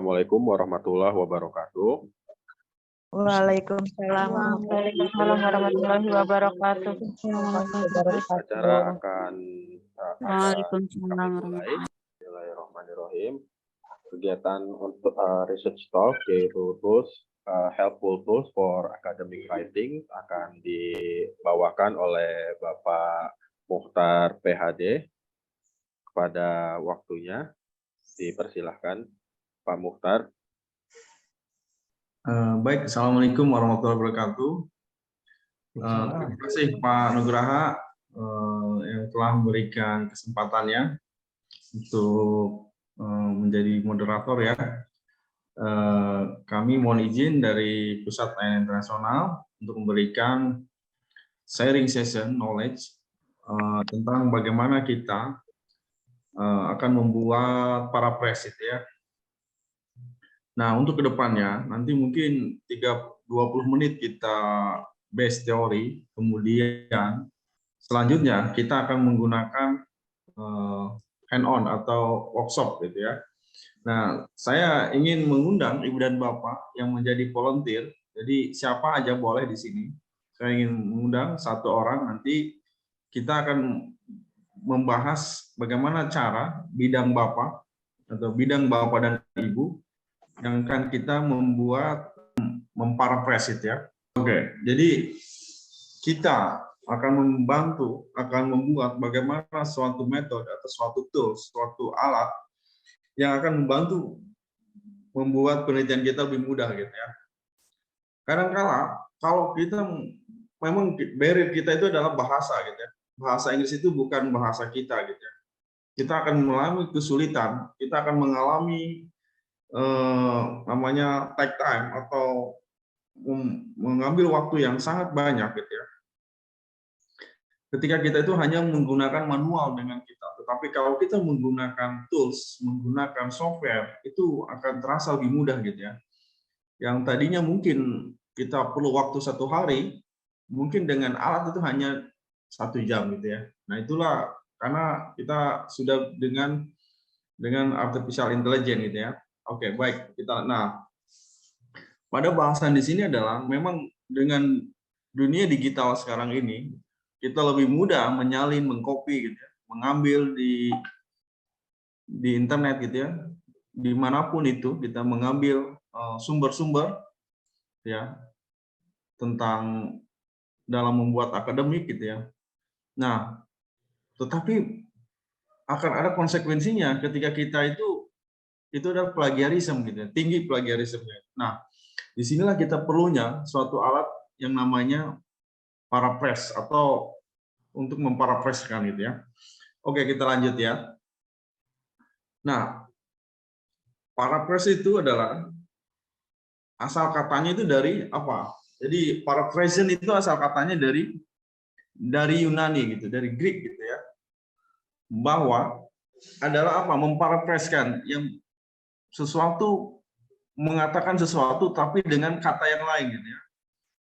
Assalamualaikum warahmatullahi wabarakatuh. Waalaikumsalam warahmatullahi wabarakatuh. Acara akan Waalaikumsalam mulai. Bismillahirrahmanirrahim. Kegiatan untuk research talk yaitu helpful tools for academic writing akan dibawakan oleh Bapak Mukhtar PhD. Pada waktunya dipersilahkan Pak Mukhtar. Baik, Assalamualaikum warahmatullahi wabarakatuh. Terima kasih Pak Nugraha yang telah memberikan kesempatannya untuk menjadi moderator ya. Kami mohon izin dari Pusat Layanan Internasional untuk memberikan sharing session knowledge tentang bagaimana kita akan membuat paraphrase ya. Nah, untuk kedepannya, nanti mungkin 20 menit kita base teori, kemudian selanjutnya kita akan menggunakan hand-on atau workshop gitu ya. Nah, saya ingin mengundang Ibu dan Bapak yang menjadi volunteer, jadi siapa aja boleh di sini. Saya ingin mengundang satu orang, nanti kita akan membahas bagaimana cara bidang Bapak atau bidang Bapak dan Ibu yang akan kita memparaphrase ya. Oke, jadi kita akan membuat bagaimana suatu metode atau suatu tools, suatu alat yang akan membantu membuat penelitian kita lebih mudah gitu ya. Kadang-kala kalau kita memang barrier kita itu adalah bahasa gitu ya. Bahasa Inggris itu bukan bahasa kita gitu ya. Kita akan mengalami kesulitan, kita akan mengalami namanya take time atau mengambil waktu yang sangat banyak gitu ya. Ketika kita itu hanya menggunakan manual dengan kita, tetapi kalau kita menggunakan tools, menggunakan software, itu akan terasa lebih mudah gitu ya. Yang tadinya mungkin kita perlu waktu 1 hari, mungkin dengan alat itu hanya 1 jam gitu ya. Nah itulah karena kita sudah dengan artificial intelligence gitu ya. Oke, baik. Nah, pada bahasan di sini adalah memang dengan dunia digital sekarang ini, kita lebih mudah menyalin, mengcopy gitu ya, mengambil di internet gitu ya, dimanapun itu kita mengambil sumber-sumber ya tentang dalam membuat akademik gitu ya. Nah, tetapi akan ada konsekuensinya ketika kita itu adalah plagiarisme gitu ya, tinggi plagiarismenya. Nah, disinilah kita perlunya suatu alat yang namanya paraphrase atau untuk memparaphraskan gitu ya. Oke, kita lanjut ya. Nah, paraphrase itu adalah asal katanya itu dari apa? Jadi paraphrase itu asal katanya dari Yunani gitu, dari Greek gitu ya. Bahwa adalah apa? Memparaphraskan yang sesuatu, mengatakan sesuatu tapi dengan kata yang lain gitu ya.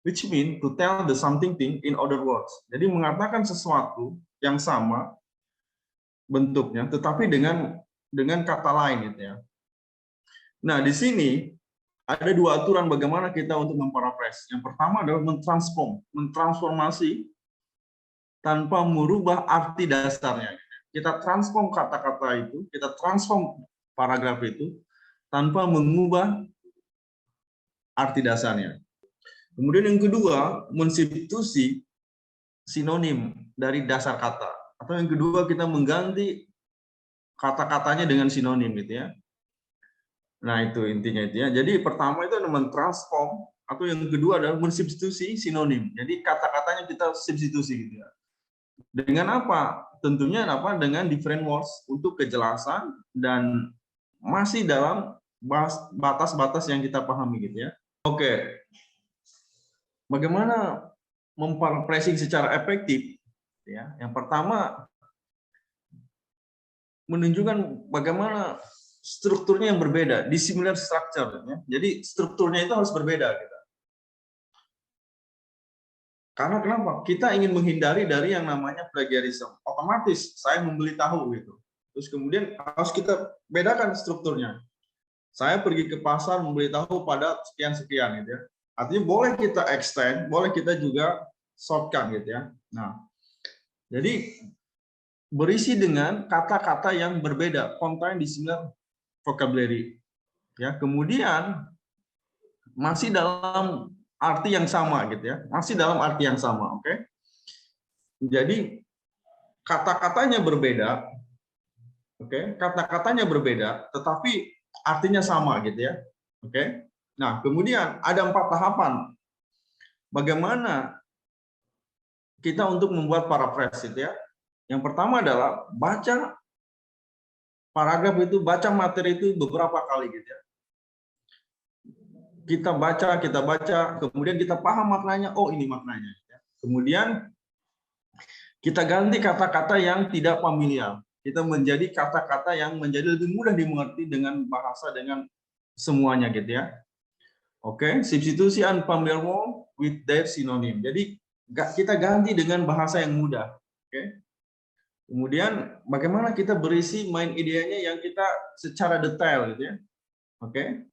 Which mean to tell the something thing in other words. Jadi mengatakan sesuatu yang sama bentuknya tetapi dengan kata lain gitu ya. Nah, di sini ada 2 aturan bagaimana kita untuk memparaphrase. Yang pertama adalah mentransformasi tanpa merubah arti dasarnya. Kita transform kata-kata itu, kita transform paragraf itu tanpa mengubah arti dasarnya. Kemudian yang kedua, mensubstitusi sinonim dari dasar kata. Atau yang kedua, kita mengganti kata-katanya dengan sinonim gitu ya. Nah, itu intinya itu ya. Jadi pertama itu adalah mentransform, atau yang kedua adalah mensubstitusi sinonim. Jadi kata-katanya kita substitusi gitu ya. Dengan apa? Tentunya apa? Dengan different words untuk kejelasan dan masih dalam batas-batas yang kita pahami gitu ya. Oke. Bagaimana memparaphrasing secara efektif? Ya, yang pertama menunjukkan bagaimana strukturnya yang berbeda, dissimilar structure. Ya. Jadi strukturnya itu harus berbeda. Gitu. Karena kenapa? Kita ingin menghindari dari yang namanya plagiarism. Otomatis saya membeli tahu gitu. Terus kemudian harus kita bedakan strukturnya. saya pergi ke pasar memberitahu pada sekian-sekian gitu ya. Artinya boleh kita extend, boleh kita juga shortcut gitu ya. Nah, jadi berisi dengan kata-kata yang berbeda, contain dissimilar vocabulary. Ya, kemudian masih dalam arti yang sama gitu ya. Masih dalam arti yang sama, oke? Jadi kata-katanya berbeda, oke? Kata-katanya berbeda, tetapi artinya sama gitu ya. Oke. Nah, kemudian ada 4 tahapan. Bagaimana kita untuk membuat paraphrase itu ya? Yang pertama adalah baca paragraf itu, baca materi itu beberapa kali gitu ya. Kita baca, kemudian kita paham maknanya, oh ini maknanya. Kemudian kita ganti kata-kata yang tidak familiar. Kita menjadi kata-kata yang menjadi lebih mudah dimengerti dengan bahasa, dengan semuanya gitu ya. Oke, substitusi unfamiliar word with their synonym. Jadi kita ganti dengan bahasa yang mudah. Oke. Kemudian bagaimana kita berisi main idenya yang kita secara detail gitu ya. Oke.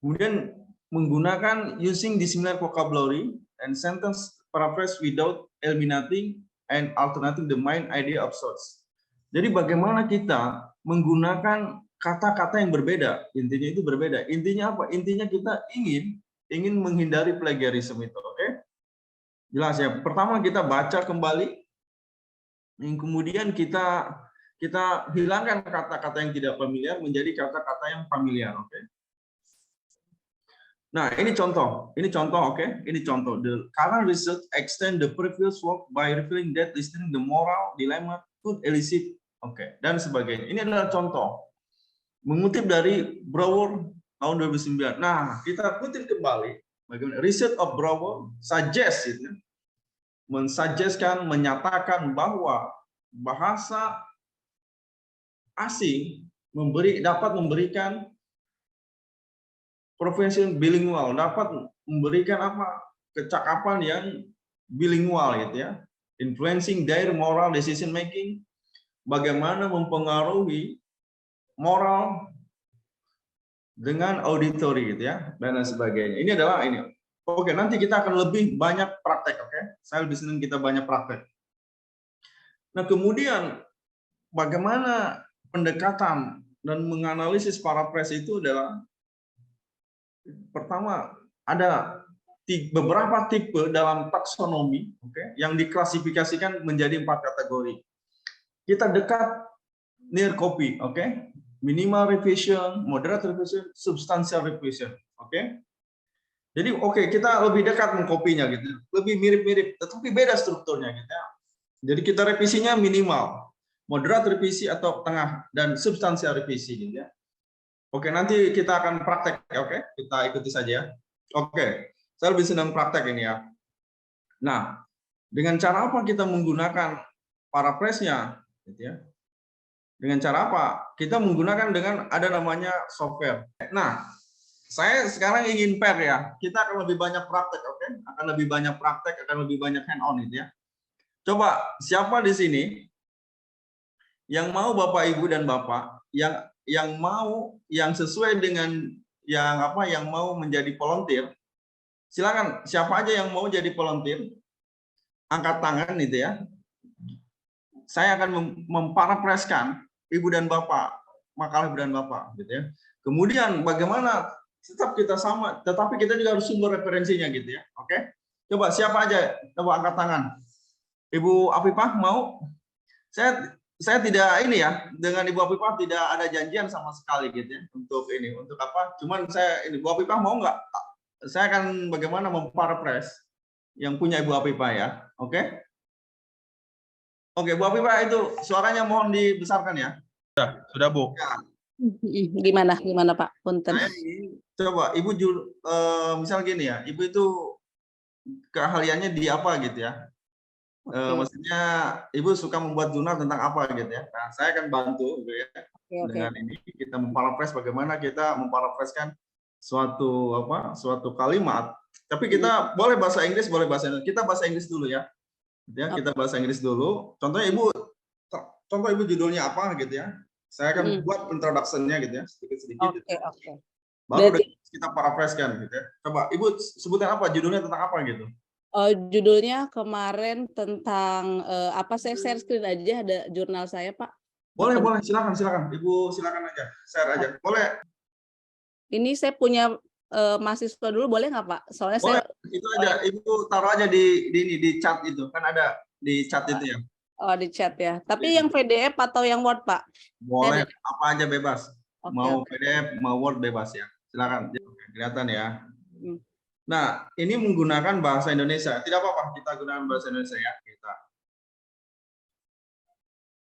Kemudian menggunakan using dissimilar vocabulary and sentence paraphrase without eliminating and alternating the main idea of source. Jadi bagaimana kita menggunakan kata-kata yang berbeda, intinya itu berbeda. Intinya apa? Intinya kita ingin menghindari plagiarisme itu, oke? Jelas ya. Pertama kita baca kembali, kemudian kita hilangkan kata-kata yang tidak familiar menjadi kata-kata yang familiar, oke? Nah, ini contoh, oke? Ini contoh. The current research extend the previous work by revealing that listening the moral dilemma could elicit, oke, dan sebagainya. Ini adalah contoh. Mengutip dari Brouwer tahun 2009. Nah, kita kutip kembali bagaimana research of Brouwer suggest itu, mensuggestkan, menyatakan bahwa bahasa asing dapat memberikan profesi bilingual, dapat memberikan kecakapan yang bilingual gitu ya, influencing their moral decision making, bagaimana mempengaruhi moral dengan auditory gitu ya, dan lain sebagainya. Ini adalah ini. Oke, nanti kita akan lebih banyak praktek, oke? Saya lebih senang kita banyak praktek. Nah, kemudian bagaimana pendekatan dan menganalisis paraphrase itu adalah pertama, ada beberapa tipe dalam taksonomi, yang diklasifikasikan menjadi 4 kategori. Kita dekat near copy, minimal revision, moderate revision, substantial revision, Jadi kita lebih dekat mengkopinya gitu, lebih mirip-mirip, tetapi beda strukturnya gitu ya. Jadi kita revisinya minimal, moderate revisi atau tengah, dan substansial revisi gitu ya. Nanti kita akan praktek, kita ikuti saja. Saya lebih senang praktek ini ya. Nah, dengan cara apa kita menggunakan paraphrase-nya, gitu ya? Dengan cara apa? Kita menggunakan dengan ada namanya software. Nah, saya sekarang ingin pair ya. Kita akan lebih banyak praktek, Akan lebih banyak praktek, akan lebih banyak hand-on itu ya. Coba siapa di sini yang mau Bapak Ibu dan Bapak yang sesuai dengan yang mau menjadi volunteer, silakan siapa aja yang mau jadi volunteer angkat tangan itu ya. Saya akan memparaphraskan Ibu dan Bapak, makalah Ibu dan Bapak gitu ya. Kemudian bagaimana tetap kita sama, tetapi kita juga harus sumber referensinya gitu ya. Coba siapa aja, coba angkat tangan. Ibu Afifah mau? Saya tidak ini ya, dengan Ibu Afifah tidak ada janjian sama sekali gitu ya untuk ini, untuk apa? Cuman Ibu Afifah mau nggak? Saya akan bagaimana memparaphrase yang punya Ibu Afifah ya, Oke, Bu Afifah itu suaranya mohon dibesarkan ya. Sudah Bu. Ya. Gimana Pak? Punten. Coba Ibu misal gini ya, Ibu itu keahliannya di apa gitu ya? Maksudnya Ibu suka membuat jurnal tentang apa gitu ya. Nah, saya akan bantu gitu ya. Dengan ini kita memparaphrase bagaimana kita memparaphrase-kan suatu kalimat. Tapi kita boleh bahasa Inggris, boleh bahasa Indonesia. Kita bahasa Inggris dulu ya. Kita bahasa Inggris dulu. Contoh Ibu judulnya apa gitu ya. Saya akan buat introduction-nya gitu ya, sedikit-sedikit. Oke, oke. Baru Berarti kita paraphrase-kan gitu ya. Coba Ibu sebutin apa, judulnya tentang apa gitu. judulnya kemarin tentang apa, saya share screen aja, ada jurnal saya, Pak. Boleh, silakan. Ibu silakan aja, share aja. Boleh. Ini saya punya mahasiswa dulu, boleh nggak, Pak? Soalnya Boleh, saya itu aja. Ibu taruh aja di chat itu. Kan ada di chat itu ya. di chat ya. Tapi yang PDF atau yang Word, Pak? Boleh, apa aja bebas. Oke, Mau oke. PDF, mau Word bebas ya. Silakan. Oke, kelihatan ya. Hmm. Nah, ini menggunakan bahasa Indonesia. Tidak apa-apa kita gunakan bahasa Indonesia ya.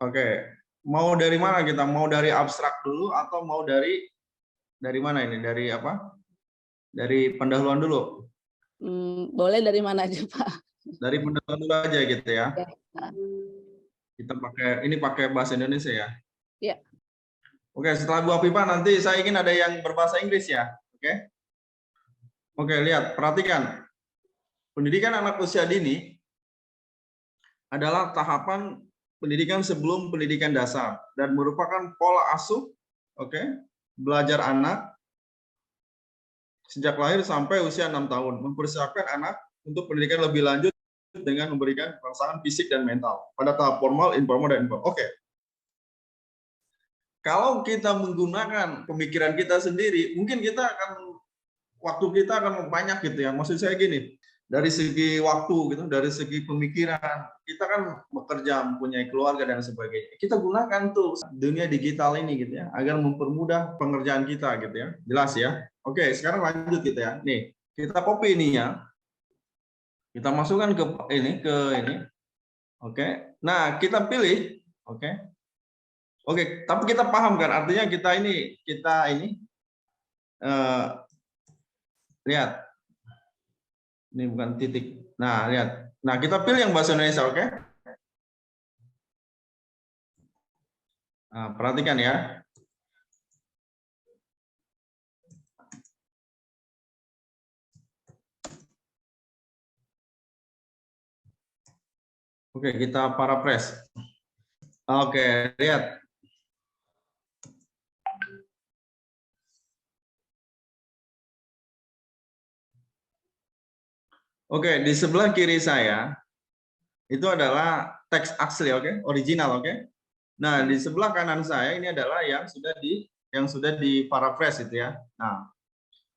Oke. Mau dari mana kita? Mau dari abstrak dulu atau mau dari mana ini? Dari apa? Dari pendahuluan dulu. Boleh dari mana aja, Pak? Dari pendahuluan dulu aja gitu ya. Ya. Kita pakai bahasa Indonesia ya. Ya. Oke, setelah Bu Afifah nanti saya ingin ada yang berbahasa Inggris ya. Oke. Oke, lihat, perhatikan. Pendidikan anak usia dini adalah tahapan pendidikan sebelum pendidikan dasar dan merupakan pola asuh, belajar anak sejak lahir sampai usia 6 tahun, mempersiapkan anak untuk pendidikan lebih lanjut dengan memberikan rangsangan fisik dan mental pada tahap formal, informal, dan informal. Oke. Kalau kita menggunakan pemikiran kita sendiri, mungkin waktu kita akan banyak gitu ya. Maksud saya gini, dari segi waktu gitu, dari segi pemikiran, kita kan bekerja, mempunyai keluarga dan sebagainya. Kita gunakan tuh dunia digital ini gitu ya, agar mempermudah pengerjaan kita gitu ya. Jelas ya? Oke, sekarang lanjut gitu ya. Nih, kita copy ini ya. Kita masukkan ke ini. Oke. Nah, kita pilih, oke, tapi kita paham kan artinya kita ini lihat. Ini bukan titik. Nah, lihat. Nah, kita pilih yang bahasa Indonesia, oke? Nah, perhatikan ya. Oke, kita paraphrase. Oke, lihat. Oke, di sebelah kiri saya itu adalah teks asli, original, Nah, di sebelah kanan saya ini adalah yang sudah di paraphrase itu ya. Nah,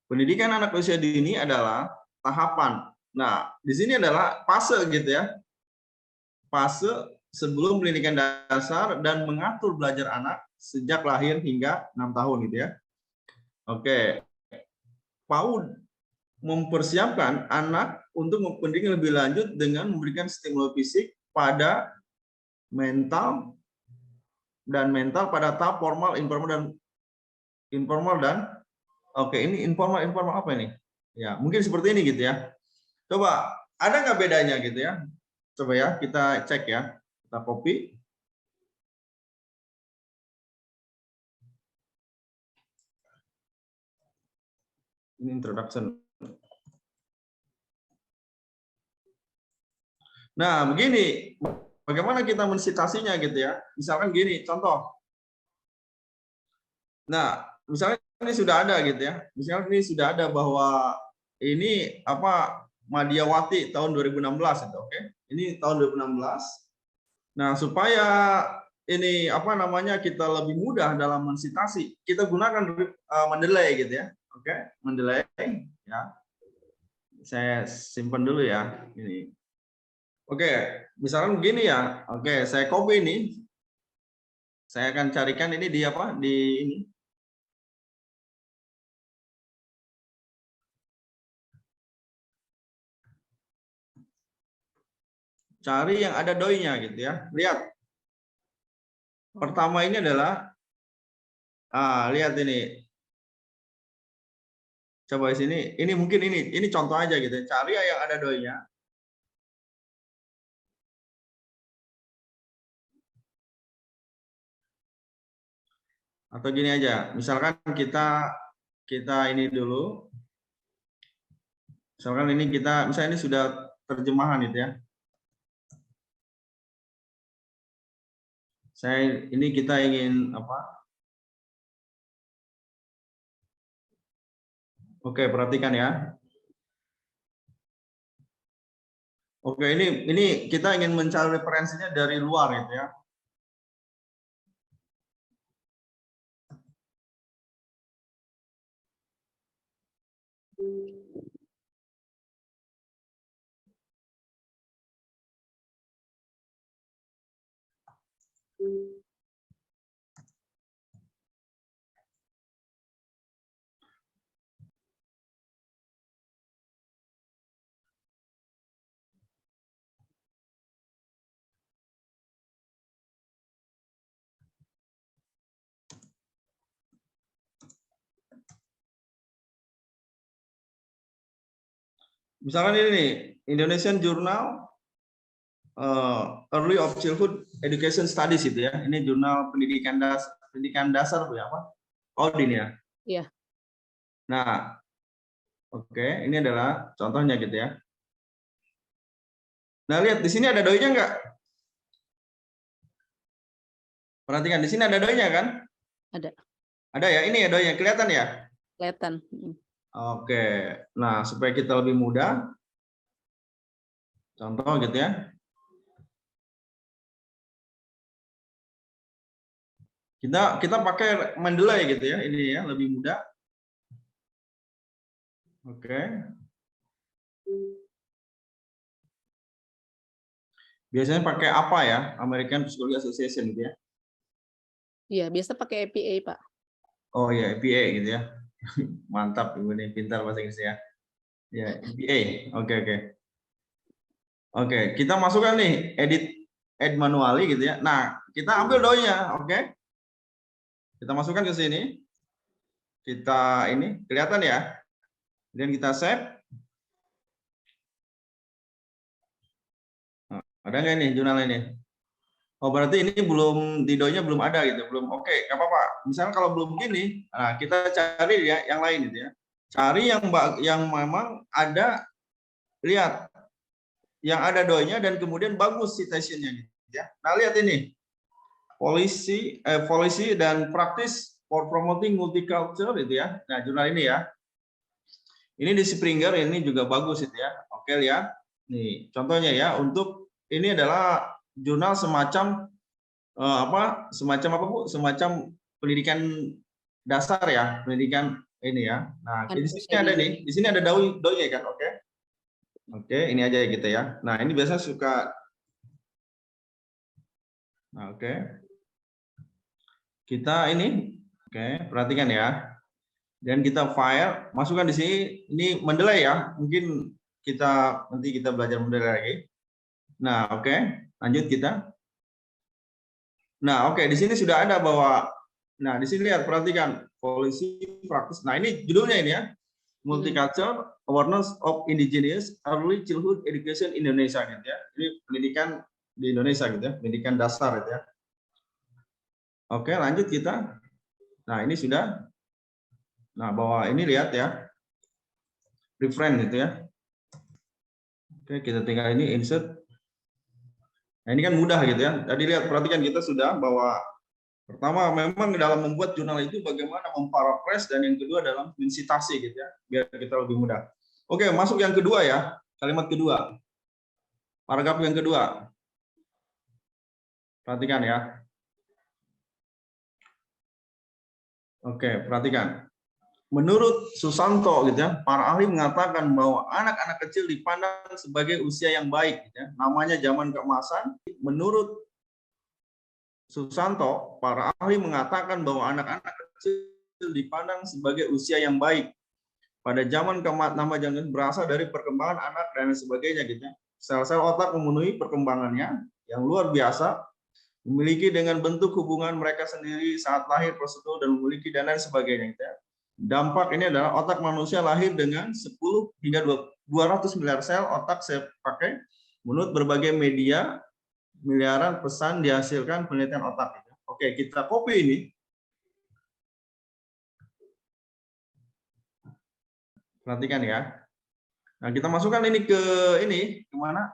pendidikan anak usia dini adalah tahapan. Nah, di sini adalah fase gitu ya. Fase sebelum pendidikan dasar dan mengatur belajar anak sejak lahir hingga 6 tahun gitu ya. Oke. PAUD mempersiapkan anak untuk pendidikan lebih lanjut dengan memberikan stimulus fisik pada mental pada tahap formal, informal dan ini informal apa ini? Ya, mungkin seperti ini gitu ya. Coba ada nggak bedanya gitu ya? Coba ya kita cek ya. Kita copy. Ini introduction. Nah, begini, bagaimana kita mensitasinya gitu ya? Misalkan gini, contoh. Nah, misalnya ini sudah ada gitu ya. Misalnya ini sudah ada bahwa ini Madiawati tahun 2016 itu, Ini tahun 2016. Nah, supaya ini kita lebih mudah dalam mensitasi, kita gunakan Mendeley gitu ya. Mendeley ya. Saya simpan dulu ya ini. Misalkan begini ya. Saya copy ini. Saya akan carikan ini di ini. Cari yang ada doi-nya gitu ya. Lihat. Pertama ini adalah lihat ini. Coba di sini. Ini mungkin ini contoh aja gitu. Cari yang ada doi-nya. Atau gini aja, misalkan kita ini dulu, misalkan ini misalnya ini sudah terjemahan itu ya. Kita ingin apa? Oke, perhatikan ya. Oke, ini kita ingin mencari referensinya dari luar gitu ya. Misalkan ini nih, Indonesian Journal Early of Childhood Education Studies itu ya. Ini jurnal pendidikan dasar ya apa? Audin ya. Iya. Nah, oke, ini adalah contohnya gitu ya. Nah, lihat di sini ada doi-nya nggak? Perhatikan di sini ada doi-nya kan? Ada. Ada ya, ini ya doi-nya kelihatan ya? Kelihatan. Oke, nah supaya kita lebih mudah, contoh gitu ya. Kita pakai Mendeley gitu ya, ini ya lebih mudah. Oke. Biasanya pakai apa ya? American Psychology Association gitu ya. Iya, biasa pakai APA, Pak. Oh ya, APA gitu ya. Mantap Ibu nih, pintar bahasa Inggris ya. Ya, APA. Oke. Oke, kita masukkan nih add manually gitu ya. Nah, kita ambil doi-nya, oke? Kita masukkan ke sini. Kita ini kelihatan ya. Kemudian kita save. Nah, ada nggak nih jurnal ini? Oh, berarti ini belum di doi-nya belum ada gitu, belum. Oke, nggak apa-apa. Misalnya kalau belum gini, nah kita cari ya yang lain gitu ya. Cari yang memang ada, lihat yang ada doi-nya dan kemudian bagus citation-nya gitu ya. Nah, lihat ini. Policy dan practice for promoting multicultural itu ya. Nah, jurnal ini ya. Ini di Springer, ini juga bagus itu ya. Oke ya. Nih, contohnya ya, untuk ini adalah jurnal semacam semacam apa Bu? Semacam pendidikan dasar ya, pendidikan ini ya. Nah, di sini ada nih, di sini ada doi-nya kan, oke. Oke, ini aja gitu ya. Nah, ini biasanya suka. Nah, oke. Kita ini, oke, perhatikan ya. Dan kita file, masukkan di sini. Ini Mendeley ya. Mungkin nanti kita belajar Mendeley lagi. Nah, oke, lanjut kita. Nah, oke, di sini sudah ada bahwa, nah di sini lihat, perhatikan policy practice. Nah, ini judulnya ini ya, Multicultural Awareness of Indigenous Early Childhood Education Indonesia gitu ya. Ini pendidikan di Indonesia gitu ya, pendidikan dasar gitu ya. Oke, lanjut kita. Nah, ini sudah. Nah, bahwa ini lihat ya, reference gitu ya. Oke, kita tinggal ini insert. Nah, ini kan mudah gitu ya. Jadi lihat, perhatikan kita sudah bahwa pertama memang dalam membuat jurnal itu bagaimana memparaphrase, dan yang kedua dalam mensitasi gitu ya, biar kita lebih mudah. Oke, masuk yang kedua ya, kalimat kedua. Paragraf yang kedua. Perhatikan ya. Oke, perhatikan. Menurut Susanto gitu ya, para ahli mengatakan bahwa anak-anak kecil dipandang sebagai usia yang baik gitu ya. Namanya zaman keemasan. Menurut Susanto, para ahli mengatakan bahwa anak-anak kecil dipandang sebagai usia yang baik. Pada zaman keemasan, nama zaman berasal dari perkembangan anak dan sebagainya gitu ya. Sel-sel otak memenuhi perkembangannya yang luar biasa, memiliki dengan bentuk hubungan mereka sendiri saat lahir, prosedur, dan memiliki dan lain sebagainya gitu ya. Dampak ini adalah otak manusia lahir dengan 10 hingga 200 miliar sel otak saya pakai. Menurut berbagai media, miliaran pesan dihasilkan penelitian otak. Oke, kita copy ini. Perhatikan ya. Nah, kita masukkan ini ke ini, kemana?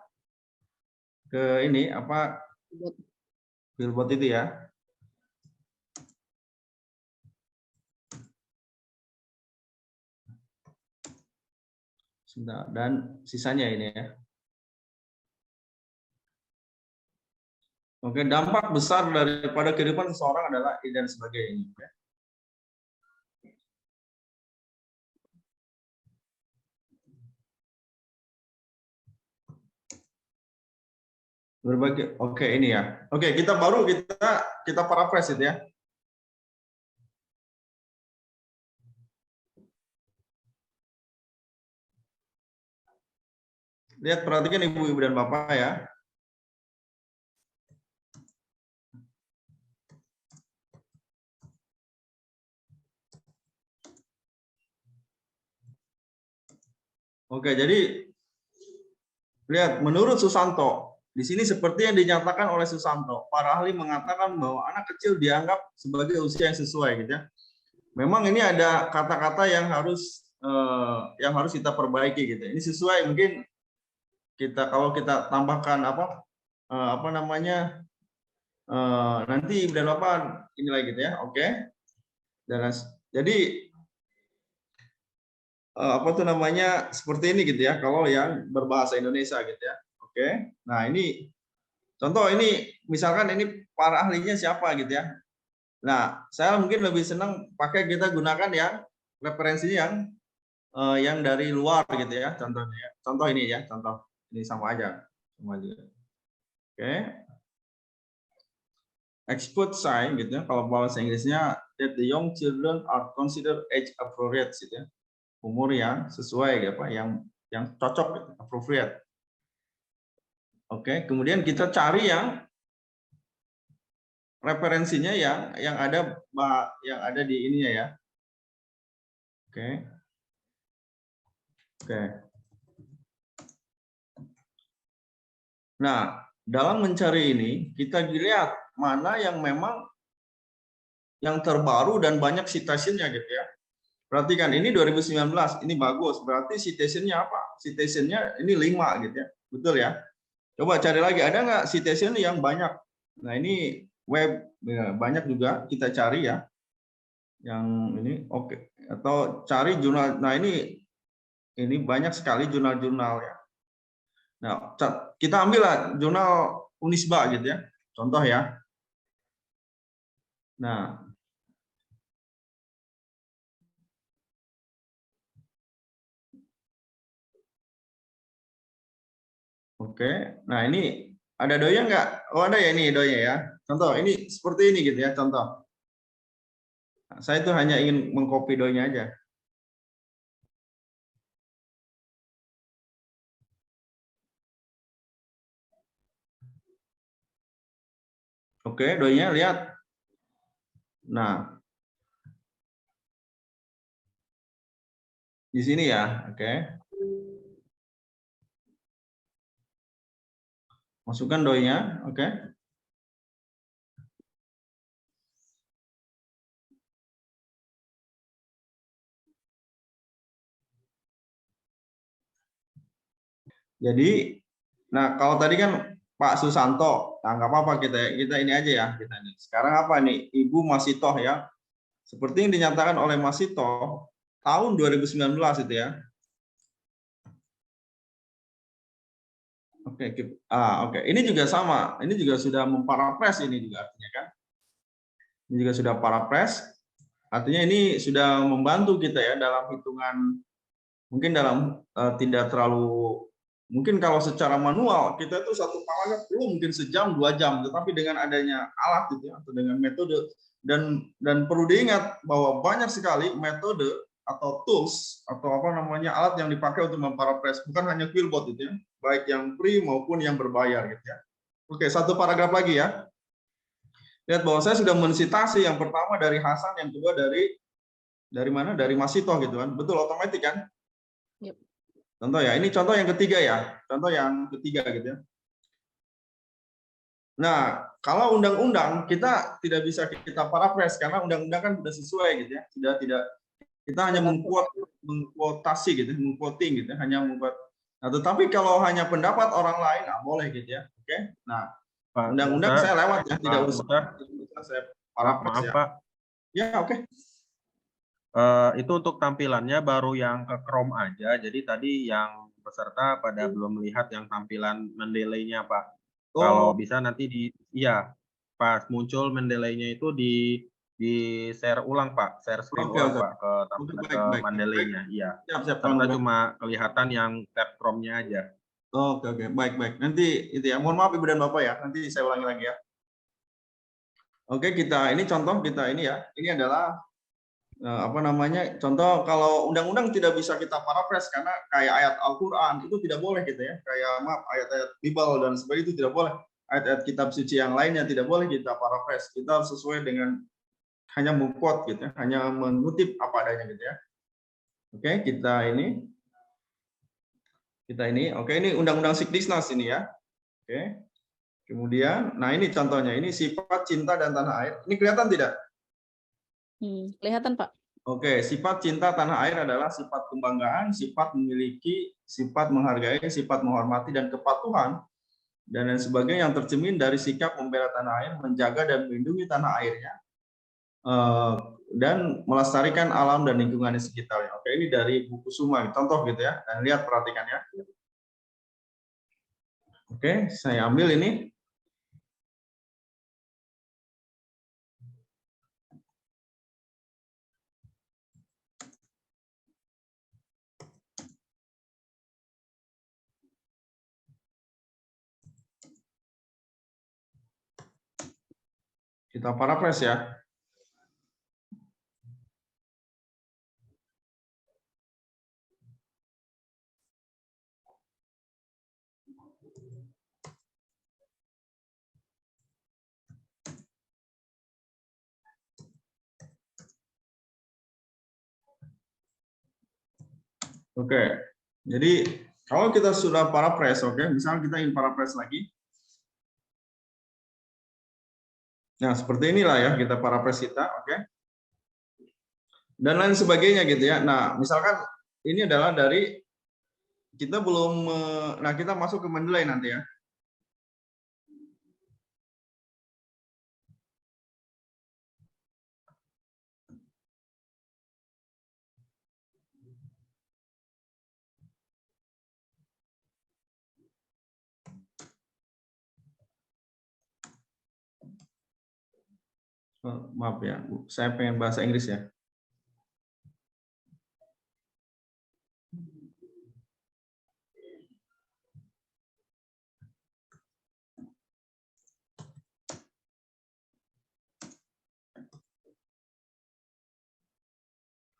Ke ini, apa? billboard itu ya. Sebentar, dan sisanya ini ya. Oke, dampak besar daripada kehidupan seseorang adalah ini dan sebagainya. Oke. Berbagai, oke ini ya. Oke, kita paraphrase itu ya. Lihat, perhatikan ibu-ibu dan bapak ya. Oke, jadi lihat, menurut Susanto, di sini seperti yang dinyatakan oleh Susanto, para ahli mengatakan bahwa anak kecil dianggap sebagai usia yang sesuai, gitu ya. Memang ini ada kata-kata yang harus kita perbaiki, gitu. Ini sesuai, mungkin kalau kita tambahkan apa namanya nanti dan apa ini lagi, gitu ya. Oke. Dan jadi apa tuh namanya seperti ini gitu ya kalau yang berbahasa Indonesia gitu ya. Oke. Nah, ini contoh, ini misalkan ini para ahlinya siapa gitu ya. Nah, saya mungkin lebih senang kita gunakan yang referensinya yang dari luar gitu ya, contohnya ya. Contoh ini ya, contoh. Ini sama aja. Oke. Expert sign gitu ya, kalau bahasa Inggrisnya that the young children are considered age appropriate gitu ya. Umur yang sesuai yang cocok gitu, appropriate. Oke, kemudian kita cari yang referensinya yang ada di ininya ya. Oke. Oke. Nah, dalam mencari ini kita lihat mana yang memang yang terbaru dan banyak citationnya gitu ya. Perhatikan, ini 2019, ini bagus. Berarti citationnya apa? Citationnya ini 5 gitu ya. Betul ya? Coba cari lagi, ada nggak citation yang banyak? Nah, ini web ya, banyak juga kita cari ya. Yang ini oke. Atau cari jurnal. Nah, ini banyak sekali jurnal-jurnal ya. Nah, kita ambillah jurnal Unisba gitu ya. Contoh ya. Nah, oke, nah ini ada doya nggak? Oh ada ya ini doya ya. Contoh ini seperti ini gitu ya contoh. Nah, saya tuh hanya ingin mengcopy doya aja. Oke, doya lihat. Nah, di sini ya, oke. Masukkan doya, oke. Jadi, nah kalau tadi kan Pak Susanto, nah nggak apa-apa kita ini aja ya kita ini. Sekarang apa nih, Ibu Masitoh ya. Seperti yang dinyatakan oleh Masitoh tahun 2019 itu ya. Oke, oke. Ini juga sama. Ini juga sudah memparaphrase ini juga artinya kan. Ini juga sudah paraphrase. Artinya ini sudah membantu kita ya dalam hitungan, mungkin dalam tidak terlalu, mungkin kalau secara manual kita itu satu paragraf perlu mungkin sejam 2 jam, tetapi dengan adanya alat gitu ya, atau dengan metode dan perlu diingat bahwa banyak sekali metode atau tools atau apa namanya alat yang dipakai untuk memparaphrase, bukan hanya Quillbot itu ya, baik yang free maupun yang berbayar gitu ya. Oke, satu paragraf lagi ya. Lihat bahwa saya sudah mensitasi yang pertama dari Hasan, yang kedua dari mana? Dari Masitoh gitu kan. Betul, otomatis kan? Yep. Contoh ya, ini contoh yang ketiga ya. Contoh yang ketiga gitu ya. Nah, kalau undang-undang kita tidak bisa kita paraphrase karena undang-undang kan sudah sesuai gitu ya. Sudah tidak, kita hanya mengkuotasi gitu, mengquoting gitu, hanya membuat. Nah, tetapi kalau hanya pendapat orang lain, boleh gitu ya. Oke. Nah, Pak Undang-undang Musa, saya lewat ya, tidak Pak usah. Musa, Saya Pak, paraphrase maaf ya. Pak. Ya, oke. Itu untuk tampilannya baru yang ke Chrome aja. Jadi tadi yang peserta pada belum melihat yang tampilan Mendeley-nya, Pak. Kalau Oh, bisa nanti iya, pas muncul Mendeley-nya itu di share ulang, Pak. Share screen oke, ulang, oke. Pak, ke Oke, tampilan ke baik, baik. Mendeley-nya. Iya. Siap, siap, Pak Serta Nugra. cuma kelihatan yang tab Chrome-nya aja. Oke, oke, baik, baik. Nanti itu ya. Mohon maaf Ibu dan Bapak ya. Nanti saya ulangi lagi ya. Oke, ini contoh kita ini ya. Ini adalah apa namanya? Contoh kalau undang-undang tidak bisa kita paraphrase karena kayak ayat Al-Qur'an itu tidak boleh gitu ya. Kayak maaf ayat-ayat Bible dan sebagainya itu tidak boleh. Ayat-ayat kitab suci yang lainnya tidak boleh kita paraphrase. Kita harus sesuai dengan hanya mengquote gitu ya, hanya mengutip apa adanya gitu ya. Oke, oke ini Undang-Undang Sikdisnas ini ya. Oke. Kemudian, nah ini contohnya, ini sifat cinta dan tanah air. Ini kelihatan tidak? Kelihatan, Pak. Oke, sifat cinta tanah air adalah sifat kebanggaan, sifat memiliki, sifat menghargai, sifat menghormati dan kepatuhan dan lain sebagainya yang tercermin dari sikap membela tanah air, menjaga dan melindungi tanah airnya, dan melestarikan alam dan lingkungan di sekitarnya. Oke, ini dari buku Suma, contoh gitu ya. Dan lihat, perhatikan ya. Oke, saya ambil ini. Kita paraphrase ya. Oke, jadi kalau kita sudah paraphrase, oke, misalnya kita ingin paraphrase lagi. Nah, seperti inilah ya kita paraphrase kita, oke. Dan lain sebagainya gitu ya. Nah, misalkan ini adalah dari kita belum, nah kita masuk ke Mendeley nanti ya. Oh, maaf ya, saya pengen bahasa Inggris ya.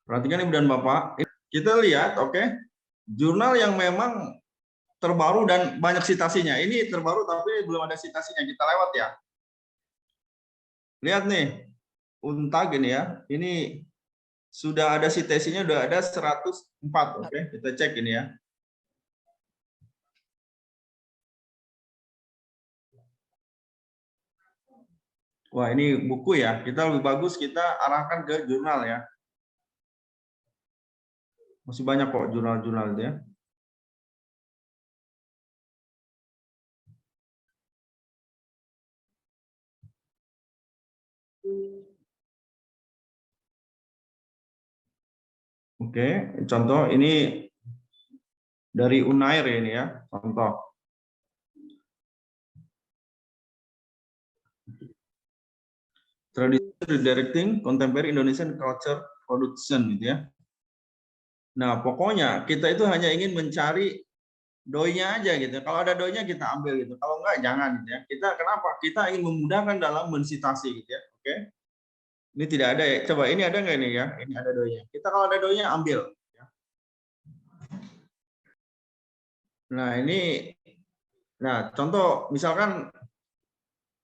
Perhatikan Ibu dan Bapak, kita lihat, oke, jurnal yang memang terbaru dan banyak citasinya. Ini terbaru tapi belum ada citasinya, kita lewat ya. Lihat nih, Untag ini ya, ini sudah ada citasinya, sudah ada 104, oke, kita cek ini ya. Wah, ini buku ya, kita lebih bagus kita arahkan ke jurnal ya. Masih banyak kok jurnal-jurnal itu ya. Oke, contoh ini dari Unair ini ya, contoh. Tradisi Redirecting Contemporary Indonesian Culture Production gitu ya. Nah, pokoknya kita itu hanya ingin mencari doinya aja gitu. Kalau ada doinya kita ambil gitu. Kalau enggak jangan gitu ya. Kita kenapa? Kita ingin memudahkan dalam mensitasi gitu ya. Oke. Ini tidak ada ya. Coba ini ada nggak ini ya? Ini ada doinya. Kita kalau ada doinya ambil. Nah, nah contoh misalkan,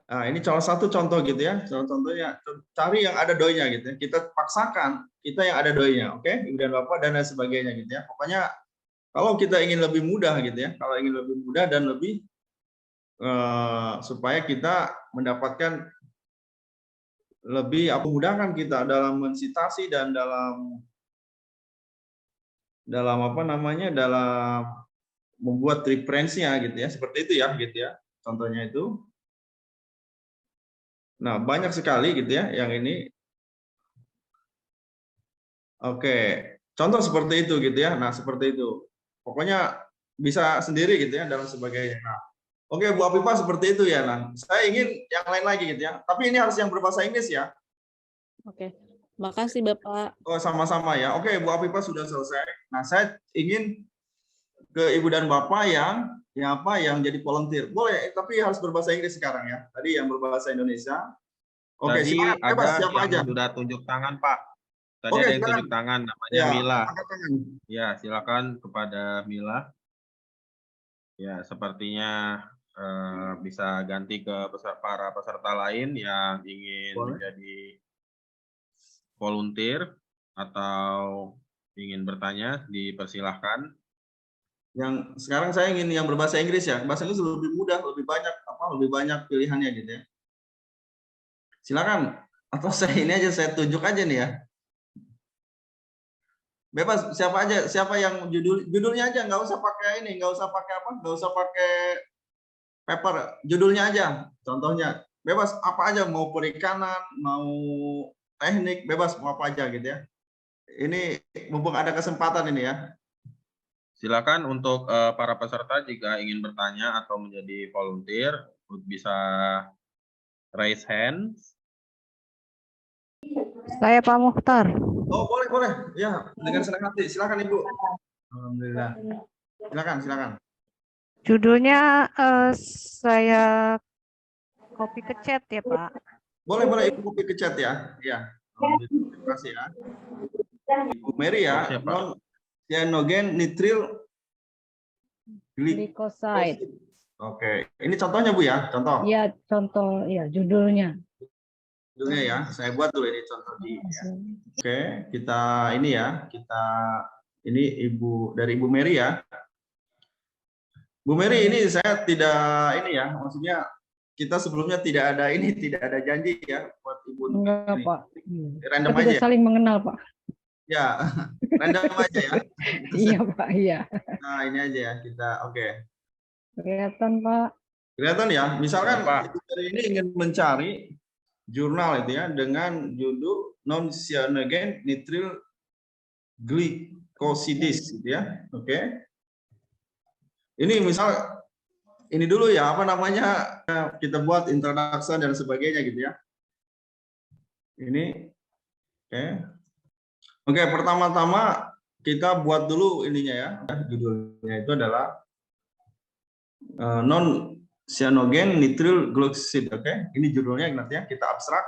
nah ini salah satu contoh gitu ya. Contohnya cari yang ada doinya gitu ya. Kita paksakan kita yang ada doinya, oke? Ibu dan Bapak dan lain sebagainya gitu ya. Pokoknya kalau kita ingin lebih mudah gitu ya, kalau ingin lebih mudah dan lebih supaya kita mendapatkan lebih mudahkan kita dalam mensitasi dan dalam apa namanya, dalam membuat referensinya gitu ya, seperti itu ya gitu ya. Contohnya itu. Nah, banyak sekali gitu ya yang ini. Oke, contoh seperti itu gitu ya. Nah, seperti itu. Pokoknya bisa sendiri gitu ya dan sebagainya. Nah, oke, Bu Afifah seperti itu ya. Nah, saya ingin yang lain lagi gitu ya. Tapi ini harus yang berbahasa Inggris ya. Oke. Makasih Bapak. Oh, sama-sama ya. Oke, Bu Afifah sudah selesai. Nah, saya ingin ke Ibu dan Bapak yang jadi volunteer. Boleh, tapi harus berbahasa Inggris sekarang ya. Tadi yang berbahasa Indonesia. Oke, Tadi silakan bebas ada siapa yang aja. sudah tunjuk tangan, Pak. Tadi Oke, ada yang silakan. tunjuk tangan, namanya Ya, Mila. angkat tangan. Ya, silakan kepada Mila. Ya, sepertinya bisa ganti ke para peserta lain yang ingin Boleh. menjadi volunteer atau ingin bertanya, dipersilahkan. Yang sekarang saya ingin yang berbahasa Inggris ya. Bahasa Inggris lebih mudah, lebih banyak pilihannya gitu ya. Silakan. Atau saya ini aja saya tunjuk aja nih ya. Bebas siapa aja, siapa yang judulnya aja, nggak usah pakai ini, nggak usah pakai apa, nggak usah pakai paper, judulnya aja. Contohnya bebas apa aja, mau perikanan, mau teknik, bebas mau apa aja gitu ya. Ini mumpung ada kesempatan ini ya. Silakan untuk para peserta jika ingin bertanya atau menjadi volunteer bisa raise hand. Saya Pak Mukhtar. Oh, boleh. Ya, dengan senang hati. Silakan Ibu. Alhamdulillah. Silakan. Judulnya saya copy ke chat ya Pak. Boleh Ibu copy ke chat ya. Ya. Alhamdulillah. Terima kasih ya. Ibu Mary ya. Siapa? Non cyanogen nitril Glycoside. Oke. Ini contohnya Bu ya. Contoh. Ya contoh ya judulnya. Judulnya ya. Saya buat dulu ini contoh di. Ya. Oke. Kita ini ya. Ini dari Ibu Mary ya. Bu Mary, ini saya tidak ini ya. Maksudnya kita sebelumnya tidak ada janji ya buat Ibu. Enggak ini. Pak. Random Kita aja. tidak saling mengenal Pak. Ya, random aja ya. Iya Pak, iya. Nah, ini aja ya kita. Oke. Kelihatan Pak. Kelihatan ya. Misalkan Pak. Ibu Mary ini ingin mencari jurnal itu ya dengan judul non-cyanogen nitril glycosides gitu ya. Oke. Ini misal ini dulu ya, apa namanya, kita buat introduction dan sebagainya gitu ya. Ini, oke, pertama-tama kita buat dulu ininya ya, judulnya itu adalah non-cyanogen nitril glycoside, oke. Ini judulnya nanti ya, kita abstrak.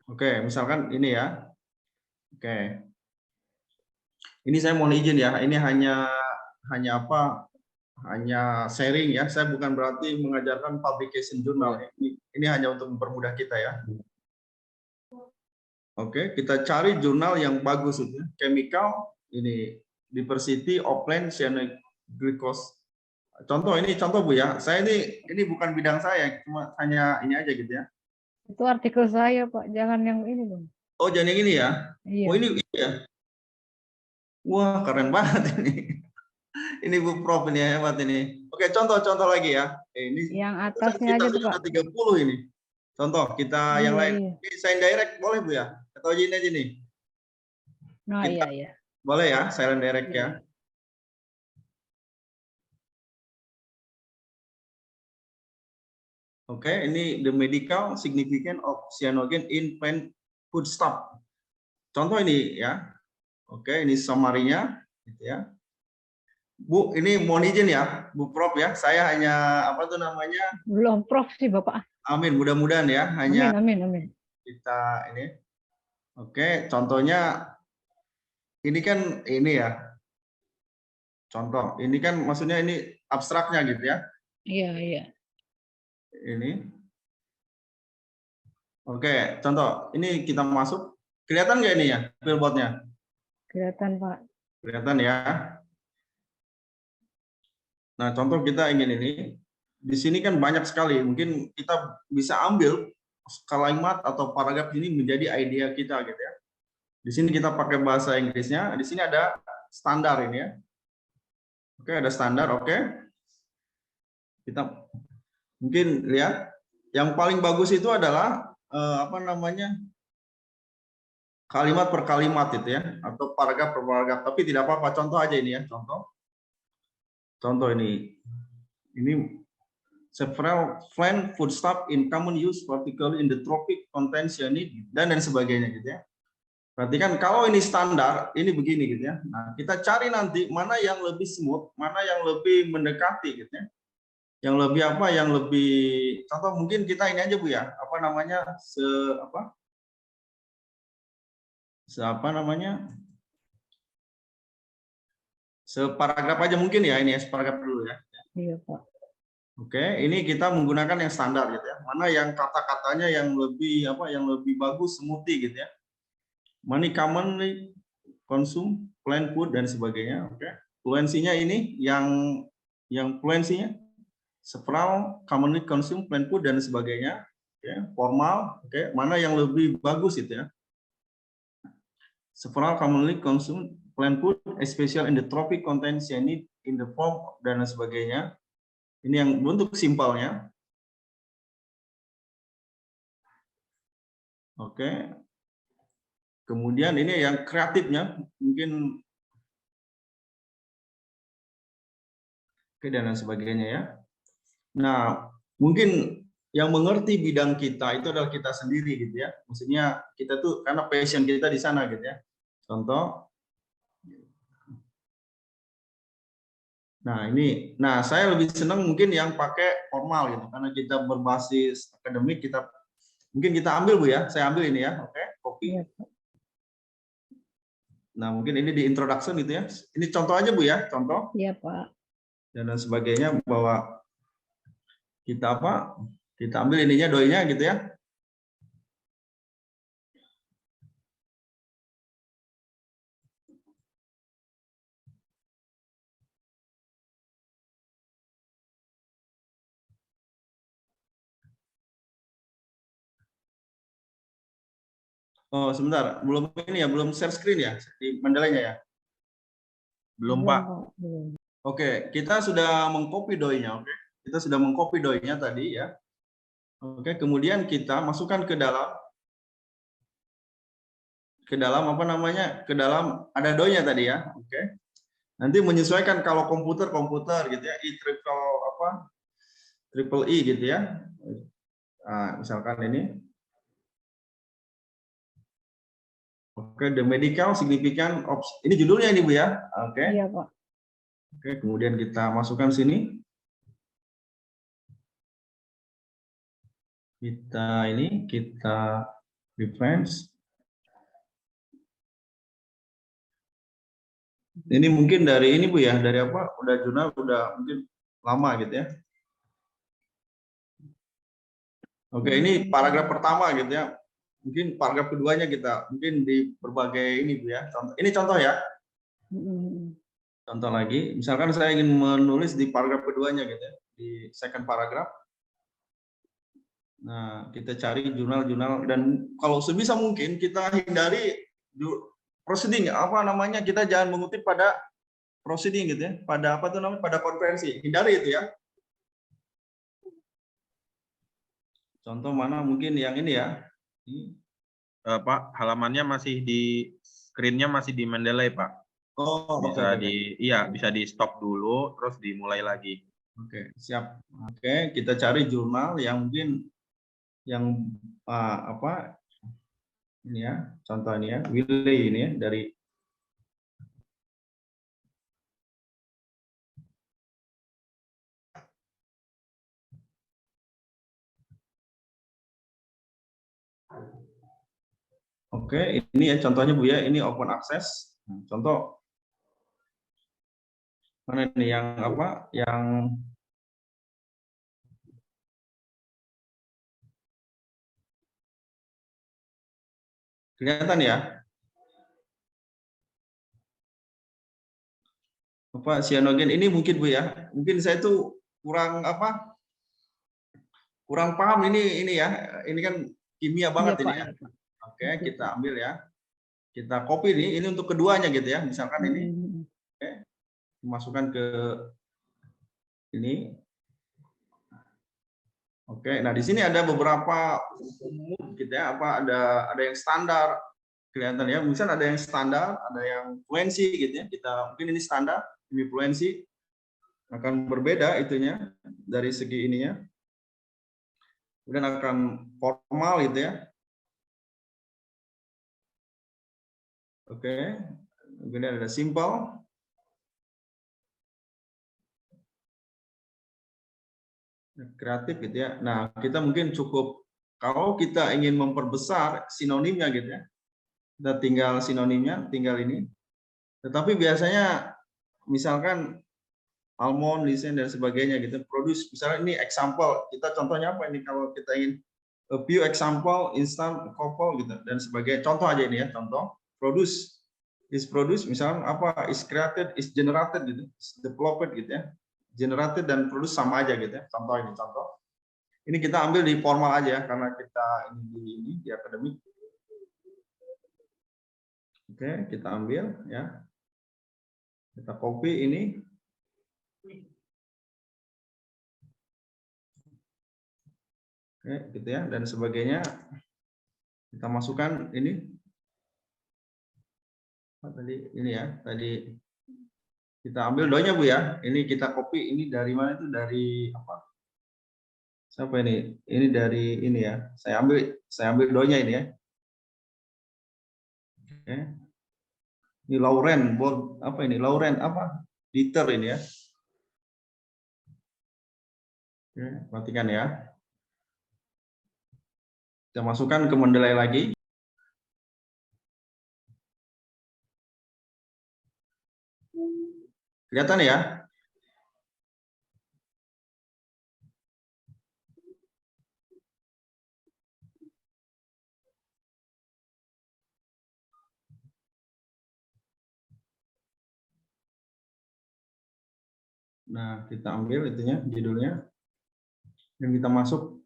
Oke, misalkan ini ya. Oke. Ini saya mohon izin ya, ini hanya sharing ya. Saya bukan berarti mengajarkan publication jurnal. Ini hanya untuk mempermudah kita ya. Oke, kita cari jurnal yang bagus itu. Chemical ini Diversity of Plant Cyanoglycos. Contoh Bu ya. Saya ini bukan bidang saya, cuma hanya ini aja gitu ya. Itu artikel saya Pak, jangan yang ini dong. Oh, jangan yang ini ya. Iya. Oh, ini ya. Wah, keren banget ini. Ini Bu Prof ini hebat ini. Oke, contoh lagi ya. Ini yang atasnya aja tuh Pak. 30 ini. Contoh kita yang lain. Ini sign direct boleh Bu ya? Atau izin aja nih. Nah, iya. Boleh ya, silent direct ya. Oke, ini the medical significance of cyanogen in plant foodstuff. Contoh ini ya. Oke, ini summary-nya gitu ya. Bu, ini mohon izin ya, Bu Prof ya. Saya hanya apa tuh namanya? Belum Prof sih Bapak. Amin, mudah-mudahan ya. Hanya amin. Kita ini. Oke, contohnya ini kan ini ya. Contoh, ini kan maksudnya ini abstraknya gitu ya. Iya. Ini. Oke, contoh. Ini kita masuk. Kelihatan nggak ini ya, billboard-nya? Kelihatan Pak. Kelihatan ya. Nah, contoh kita ingin ini. Di sini kan banyak sekali. Mungkin kita bisa ambil kalimat atau paragraf ini menjadi idea kita gitu ya. Di sini kita pakai bahasa Inggrisnya. Di sini ada standar ini ya. Oke, ada standar. Oke. Kita Mungkin lihat yang paling bagus itu adalah apa namanya, kalimat per kalimat itu ya, atau paragraf per paragraf. Tapi tidak apa-apa, contoh aja ini ya, contoh ini several plant foodstuff in common use, particularly in the tropic contain cyanide dan sebagainya gitu ya. Perhatikan kalau ini standar, ini begini gitu ya. Nah, kita cari nanti mana yang lebih smooth, mana yang lebih mendekati gitu ya. Yang lebih apa, yang lebih, contoh mungkin kita ini aja Bu ya, apa namanya, separagraf aja mungkin ya, ini ya, separagraf dulu ya. Iya, Pak. Oke, ini kita menggunakan yang standar gitu ya. Mana yang kata-katanya yang lebih apa, yang lebih bagus, smoothie gitu ya. Many commonly consume plant food dan sebagainya. Oke, fluensinya ini yang fluensinya several commonly consume plant food dan sebagainya. Oke, formal. Oke, mana yang lebih bagus itu ya. Several commonly consume plant food, especially in the tropic contain cyanide in the form dan sebagainya. Ini yang bentuk simpelnya. Oke. Kemudian ini yang kreatifnya, mungkin dan sebagainya ya. Nah, mungkin yang mengerti bidang kita itu adalah kita sendiri gitu ya. Maksudnya kita tuh karena passion kita di sana gitu ya. Contoh. Nah, saya lebih senang mungkin yang pakai formal gitu karena kita berbasis akademik, mungkin kita ambil Bu ya. Saya ambil ini ya. Oke, copy. Iya, Pak. Nah, mungkin ini di introduction gitu ya. Ini contoh aja Bu ya, contoh. Iya, Pak. Dan sebagainya bahwa kita apa? Kita ambil ininya doinya gitu ya. Oh, sebentar. Belum ini ya, belum share screen ya di Mendeley-nya ya. Belum, Pak. Belum. Oke, kita sudah mengcopy doinya, oke. Kita sudah mengcopy doinya tadi ya. Oke, kemudian kita masukkan ke dalam apa namanya? Ke dalam ada doinya tadi ya, oke. Nanti menyesuaikan kalau komputer gitu ya, triple E gitu ya. Nah, misalkan ini. Oke, the medical significant of ini judulnya ini Bu ya. Oke. Iya, Pak. Oke, kemudian kita masukkan sini. Kita reference. Ini mungkin dari ini Bu ya, dari apa? Udah jurnal udah mungkin lama gitu ya. Oke, ini paragraf pertama gitu ya. Mungkin paragraf keduanya kita mungkin di berbagai ini Bu ya. Ini contoh ya. Contoh lagi, misalkan saya ingin menulis di paragraf keduanya gitu ya, di second paragraph. Nah, kita cari jurnal-jurnal dan kalau sebisa mungkin kita hindari proceeding apa namanya, kita jangan mengutip pada proceeding gitu ya, pada apa tuh namanya, pada konferensi. Hindari itu ya. Contoh mana mungkin yang ini ya. Pak, halamannya masih di screen-nya masih di Mendeley, Pak. Oh, bisa okay. bisa di stop dulu terus dimulai lagi. Oke, siap. Oke, kita cari jurnal yang mungkin yang apa ini ya, contoh ini ya, Wiley ini ya dari Oke, ini ya contohnya Bu ya, ini open access. Contoh mana ini yang apa? Yang kelihatan ya? Apa cyanogen ini mungkin Bu ya? Mungkin saya tuh kurang apa? Kurang paham ini ya. Ini kan kimia banget Iya, ini Pak, ya. ya, Pak. Oke, kita ambil ya. Kita copy ini untuk keduanya gitu ya. Misalkan ini. Oke. Masukkan ke ini. Oke, nah di sini ada beberapa umum gitu ya, apa ada yang standar kelihatan ya, misalnya ada yang standar, ada yang fluency gitu ya. Kita mungkin ini standar, ini fluency akan berbeda itunya dari segi ininya. Kemudian akan formal gitu ya. Oke, kemudian ada simple. Kreatif gitu ya. Nah, kita mungkin cukup kalau kita ingin memperbesar sinonimnya gitu ya. Kita tinggal sinonimnya, tinggal ini. Tetapi biasanya misalkan almond, listen dan sebagainya gitu, produce misalnya ini example, kita contohnya apa ini kalau kita ingin a few example instant couple gitu dan sebagainya. Contoh aja ini ya, contoh. Produce misalnya apa, is created, is generated gitu, is developed gitu ya. Generated dan produce sama aja gitu ya. Contoh ini contoh. Ini kita ambil di formal aja karena kita ini di akademik. Oke, kita ambil ya. Kita copy ini. Oke, gitu ya dan sebagainya. Kita masukkan ini. Tadi ini ya, tadi kita ambil do-nya Bu ya. Ini kita copy ini dari mana itu, dari apa? Siapa ini? Ini dari ini ya. Saya ambil do-nya ini ya. Oke. Ini Lauren, apa ini? Lauren apa? Dieter ini ya. Oke, perhatikan ya. Kita masukkan ke Mendeley lagi. Kelihatan ya? Nah, kita ambil itunya, judulnya. Dan kita masuk.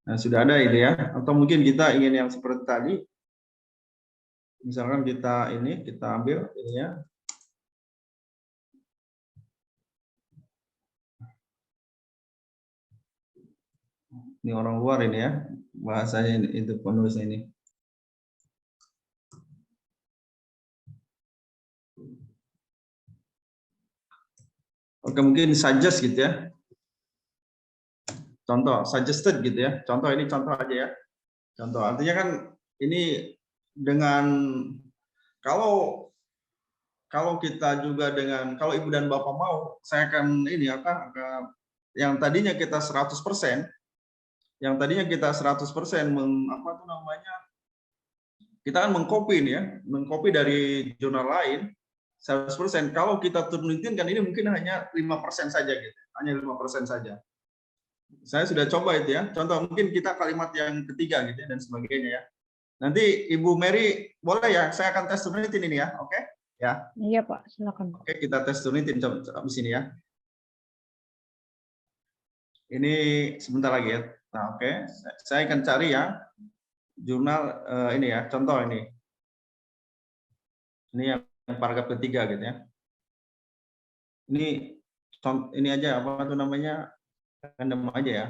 Nah, sudah ada ini ya. Atau mungkin kita ingin yang seperti tadi. Misalkan kita ambil ini ya. Ini orang luar ini ya. Bahasanya ini, itu penulisnya ini. Oke, mungkin suggest gitu ya. Contoh, suggested gitu ya. Contoh ini contoh aja ya. Contoh, artinya kan ini dengan kalau kita juga dengan kalau Ibu dan Bapak mau, saya akan ini yang tadinya kita 100%, apa tuh namanya? Kita kan mengcopy ini ya, mengcopy dari jurnal lain 100%. Kalau kita turunitin kan ini mungkin hanya 5% saja gitu. Hanya 5% saja. Saya sudah coba itu ya. Contoh mungkin kita kalimat yang ketiga gitu ya, dan sebagainya ya. Nanti Ibu Mary boleh ya, saya akan tes turnitin ini ya, oke? Ya. Iya Pak, silakan. Oke, kita tes turnitin di sini ya. Ini sebentar lagi ya. Nah, oke. Saya akan cari ya jurnal ini ya, contoh ini. Ini yang paragraf ketiga gitu ya. Ini aja apa tuh namanya? Random aja ya.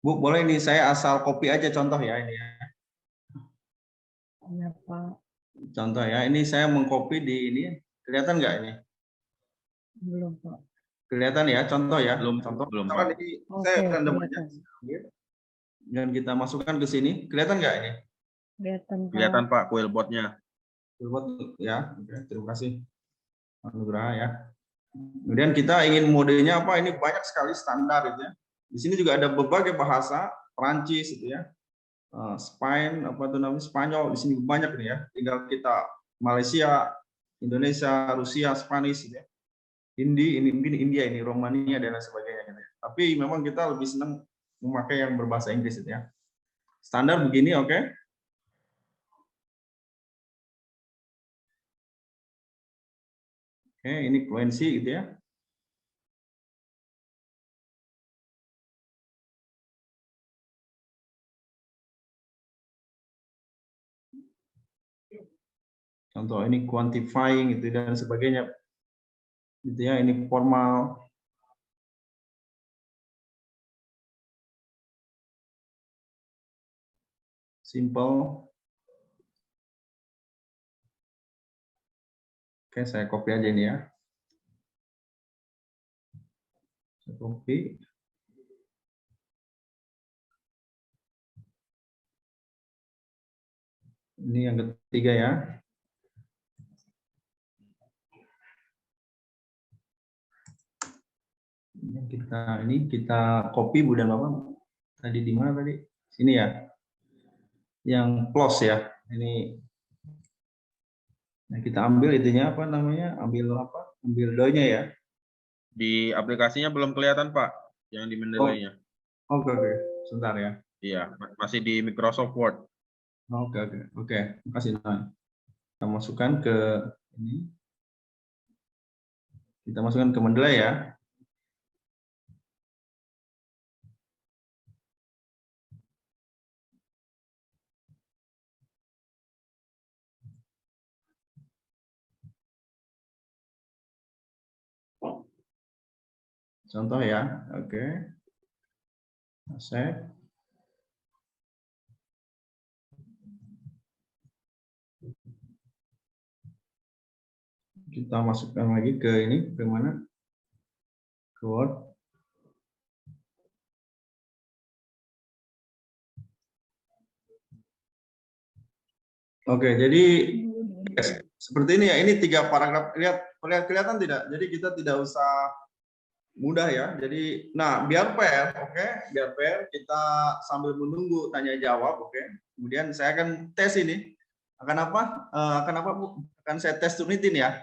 Bu, boleh ini saya asal copy aja contoh ya ini ya. Iya Pak. Contoh ya, ini saya mengcopy di ini. Kelihatan nggak ini? Belum Pak. Kelihatan ya, contoh ya. Belum, Contoh. belum, Misalkan Pak. ini Oke, saya random aja. kelihatan. Dan kita masukkan ke sini. Kelihatan nggak ini? Kelihatan Pak. Kelihatan Pak Quillbot-nya. Ya, oke, terima kasih. Anugerah ya. Kemudian kita ingin modenya apa? Ini banyak sekali standar gitu ya. Di sini juga ada berbagai bahasa, Perancis itu ya. Spain apa itu namanya, Spanyol, di sini banyak nih ya. Tinggal kita Malaysia, Indonesia, Rusia, Spanish gitu ya. Hindi, ini mungkin India ini, Romania dan lain sebagainya gitu ya. Tapi memang kita lebih senang memakai yang berbahasa Inggris itu ya. Standar begini, oke? Oke, ini fluency gitu ya. Contoh ini quantifying gitu dan sebagainya. Gitu ya, ini formal. Simple. Oke, saya copy aja ini ya. Saya copy. Ini yang ketiga ya. Kita copy Bu dan Bapak. Tadi di mana tadi? Sini ya. Yang plus ya. Ini. Nah, kita ambil itunya apa namanya? Ambil apa? Ambil do-nya ya. Di aplikasinya belum kelihatan Pak, yang di Mendeley-nya. Oke. Sebentar ya. Iya, masih di Microsoft Word. Oke. Makasih. Nah, kita masukkan ke ini. Kita masukkan ke Mendeley ya. Contoh ya, oke. Save. Kita masukkan lagi ke ini, ke mana? Ke Word. Oke, jadi seperti ini ya. Ini 3 paragraf. Kelihatan tidak? Jadi kita tidak usah mudah ya. Jadi, nah biar fair, oke? Biar fair, kita sambil menunggu tanya jawab, oke? Kemudian saya akan tes ini. Akan apa? Akan apa Bu? Akan saya tes Turnitin ya.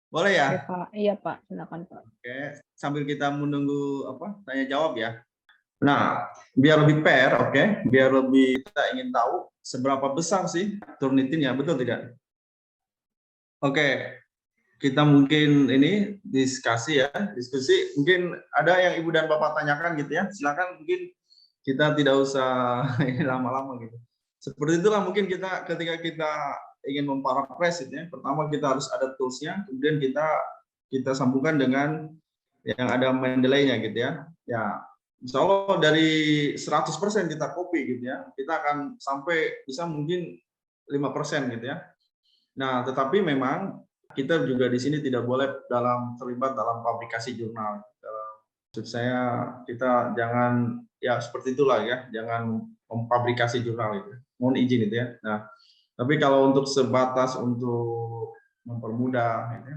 Boleh ya? Oke, Pak. Iya, Pak. Silakan, Pak. Oke, sambil kita menunggu apa? Tanya jawab ya. Nah, biar lebih fair, oke? Biar lebih kita ingin tahu seberapa besar sih Turnitin ya, betul tidak? Oke, kita mungkin ini diskusi. Mungkin ada yang Ibu dan Bapak tanyakan gitu ya. Silakan, mungkin kita tidak usah lama-lama gitu. Seperti itulah mungkin kita ketika kita ingin memparaphrase itu ya. Pertama kita harus ada tools-nya, kemudian kita sambungkan dengan yang ada Mendeley-nya gitu ya. Ya, insya Allah dari 100% kita copy gitu ya. Kita akan sampai bisa mungkin 5% gitu ya. Nah, tetapi memang kita juga di sini tidak boleh terlibat dalam publikasi jurnal. Maksud saya kita jangan ya seperti itulah ya, jangan mempublikasi jurnal itu. Mohon izin itu ya. Nah, tapi kalau untuk sebatas untuk mempermudah, ya,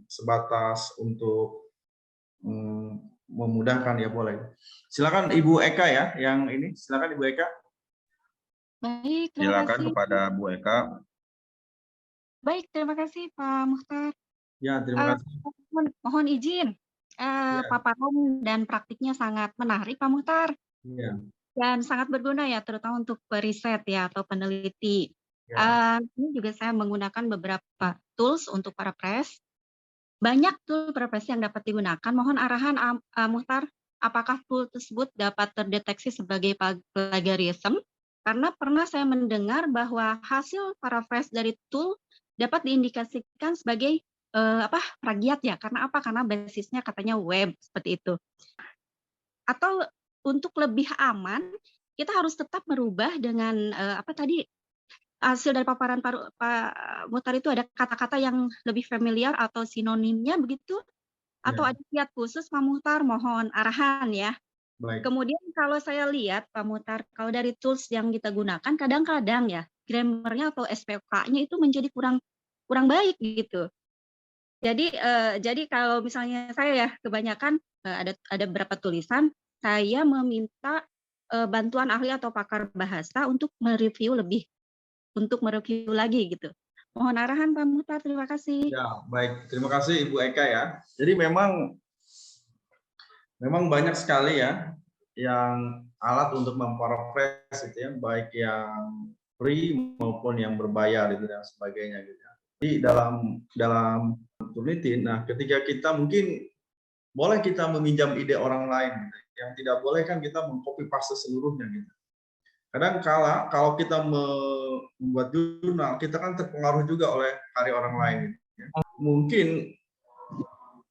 sebatas untuk memudahkan ya boleh. Silakan Ibu Eka ya, yang ini. Silakan Ibu Eka. Baik, terima Silakan kasih. kepada Bu Eka. Baik, terima kasih Pak Muhtar. Ya, terima kasih. Mohon izin, paparan dan praktiknya sangat menarik Pak Muhtar. Iya. Dan sangat berguna ya, terutama untuk periset ya atau peneliti. Ya. Ini juga saya menggunakan beberapa tools untuk para press. Banyak tool para press yang dapat digunakan. Mohon arahan Muhtar, apakah tool tersebut dapat terdeteksi sebagai plagiarism? Karena pernah saya mendengar bahwa hasil paraphrase dari tool dapat diindikasikan sebagai plagiat ya. Karena apa? Karena basisnya katanya web seperti itu. Atau untuk lebih aman, kita harus tetap merubah dengan hasil dari paparan Pak Muhtar itu ada kata-kata yang lebih familiar atau sinonimnya begitu? Atau ada kiat khusus Pak Muhtar? Mohon arahan ya. Baik. Kemudian kalau saya lihat Pak Muhtar, kalau dari tools yang kita gunakan kadang-kadang ya grammarnya atau SPK-nya itu menjadi kurang baik gitu. Jadi kalau misalnya saya ya kebanyakan ada beberapa tulisan saya meminta bantuan ahli atau pakar bahasa untuk mereview lagi gitu. Mohon arahan Pak Muhtar, terima kasih. Ya, baik. Terima kasih Ibu Eka ya. Jadi memang banyak sekali ya alat untuk memparaphrase itu ya, baik yang free maupun yang berbayar itu dan sebagainya gitu ya. Jadi dalam Turnitin, nah ketika kita mungkin boleh kita meminjam ide orang lain gitu. Yang tidak boleh kan kita mengcopy paste seluruhnya gitu. Kadang kalau kita membuat jurnal, kita kan terpengaruh juga oleh karya orang lain. Gitu. Mungkin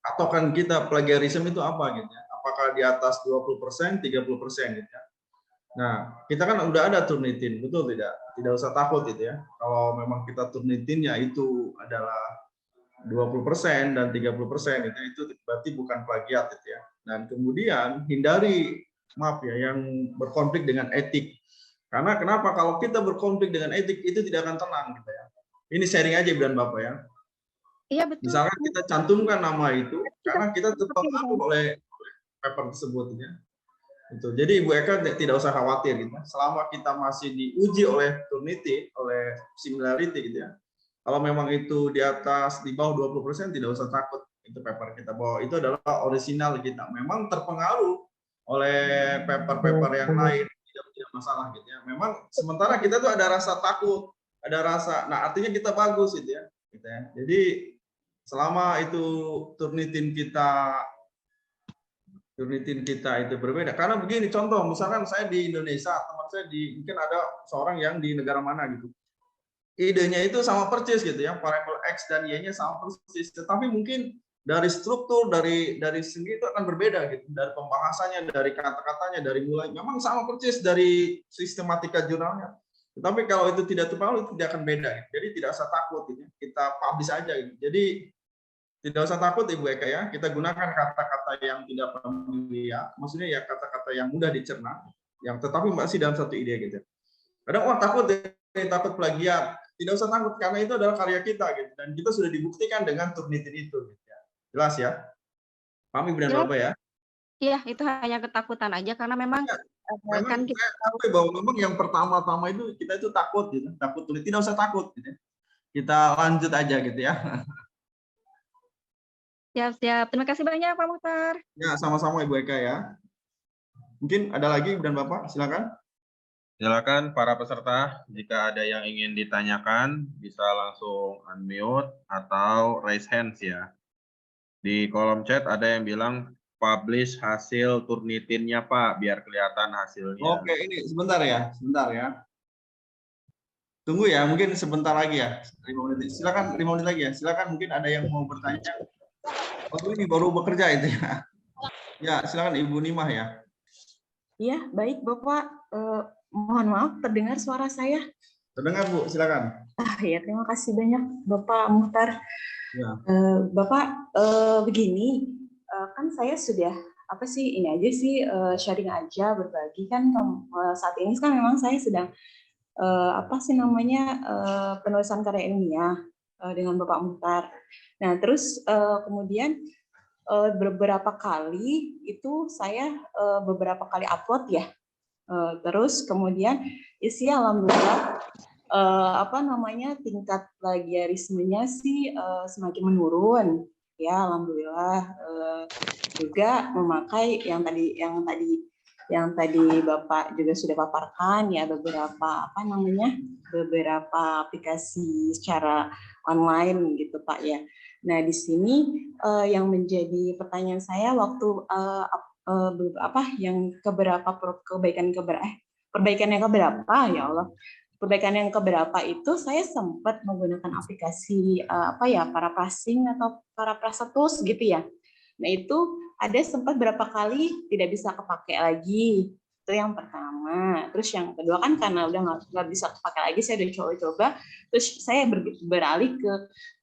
patokan kita plagiarisme itu apa gitu ya? Apakah di atas 20%, 30% gitu ya? Nah, kita kan udah ada Turnitin, betul tidak? Tidak usah takut gitu ya. Kalau memang kita Turnitinnya itu adalah 20% dan 30% itu berarti bukan plagiat gitu ya. Dan kemudian hindari yang berkonflik dengan etik. Karena kenapa? Kalau kita berkonflik dengan etik itu tidak akan tenang gitu ya. Ini sharing aja Ibu dan Bapak ya. Iya betul. Misalkan kita cantumkan nama itu karena kita terpengaruh oleh paper tersebut ya. Itu. Jadi Ibu Eka tidak usah khawatir gitu. Selama kita masih diuji oleh Turnitin, oleh similarity gitu ya. Kalau memang itu di bawah 20% tidak usah takut. Itu paper kita bawa itu adalah original kita. Memang terpengaruh oleh paper-paper yang lain tidak masalah gitu ya. Memang sementara kita tuh ada rasa takut, ada rasa. Nah, artinya kita bagus gitu ya. Gitu ya. Jadi selama itu Turnitin kita itu berbeda. Karena begini contoh, misalkan saya di Indonesia, teman saya mungkin ada seorang yang di negara mana gitu. Idenya itu sama persis gitu ya, variabel X dan Y-nya sama persis, tetapi mungkin dari struktur, dari segi itu akan berbeda gitu, dari pembahasannya, dari kata-katanya, dari mulai, memang sama persis dari sistematika jurnalnya. Tetapi kalau itu tidak terpengaruh, itu tidak akan beda. Gitu. Jadi tidak usah takut, gitu. Kita publish aja. Gitu. Jadi tidak usah takut Ibu Eka ya, kita gunakan kata-kata yang tidak familiar, maksudnya ya kata-kata yang mudah dicerna, yang tetapi masih dalam satu ide gitu. Kadang takut plagiat. Tidak usah takut karena itu adalah karya kita gitu dan kita sudah dibuktikan dengan Turnitin itu gitu ya. Jelas ya? Paham Ibu dan Bapak ya? Iya, itu hanya ketakutan aja karena memang kan kita tahu bahwa memang yang pertama-tama itu kita itu takut gitu, takut tulis. Tidak usah takut gitu. Kita lanjut aja gitu ya. Siap. Terima kasih banyak Pak Mukhtar. Ya, sama-sama Ibu Eka ya. Mungkin ada lagi Ibu dan Bapak, silakan. Silakan para peserta, jika ada yang ingin ditanyakan, bisa langsung unmute atau raise hands ya. Di kolom chat ada yang bilang, publish hasil Turnitinnya Pak, biar kelihatan hasilnya. Oke, ini sebentar ya. Tunggu ya, mungkin sebentar lagi ya. 5 menit. Silakan 5 menit lagi ya. Silakan mungkin ada yang mau bertanya. Oh, ini baru bekerja itu ya. Ya, silakan Ibu Nimah ya. Iya, baik Bapak. Mohon maaf, terdengar suara saya? Terdengar Bu, silakan. Ya, terima kasih banyak Bapak Mukhtar. Ya. Bapak, begini, kan saya sudah ini aja sih sharing aja, berbagi kan saat ini kan memang saya sedang penulisan karya ilmiah dengan Bapak Mukhtar. Nah, terus kemudian beberapa kali itu saya beberapa kali upload ya. Terus kemudian isi alhamdulillah tingkat plagiarismenya sih semakin menurun ya, alhamdulillah. Juga memakai yang tadi Bapak juga sudah paparkan ya, beberapa aplikasi secara online gitu Pak ya. Nah, di sini yang menjadi pertanyaan saya waktu perbaikan yang keberapa ya Allah. Perbaikan yang keberapa itu saya sempat menggunakan aplikasi paraphrasing atau paraphrase tools gitu ya. Nah, itu ada sempat berapa kali tidak bisa kepakai lagi. Itu yang pertama. Terus yang kedua kan karena udah nggak bisa kepakai lagi, saya udah coba-coba. Terus saya beralih ke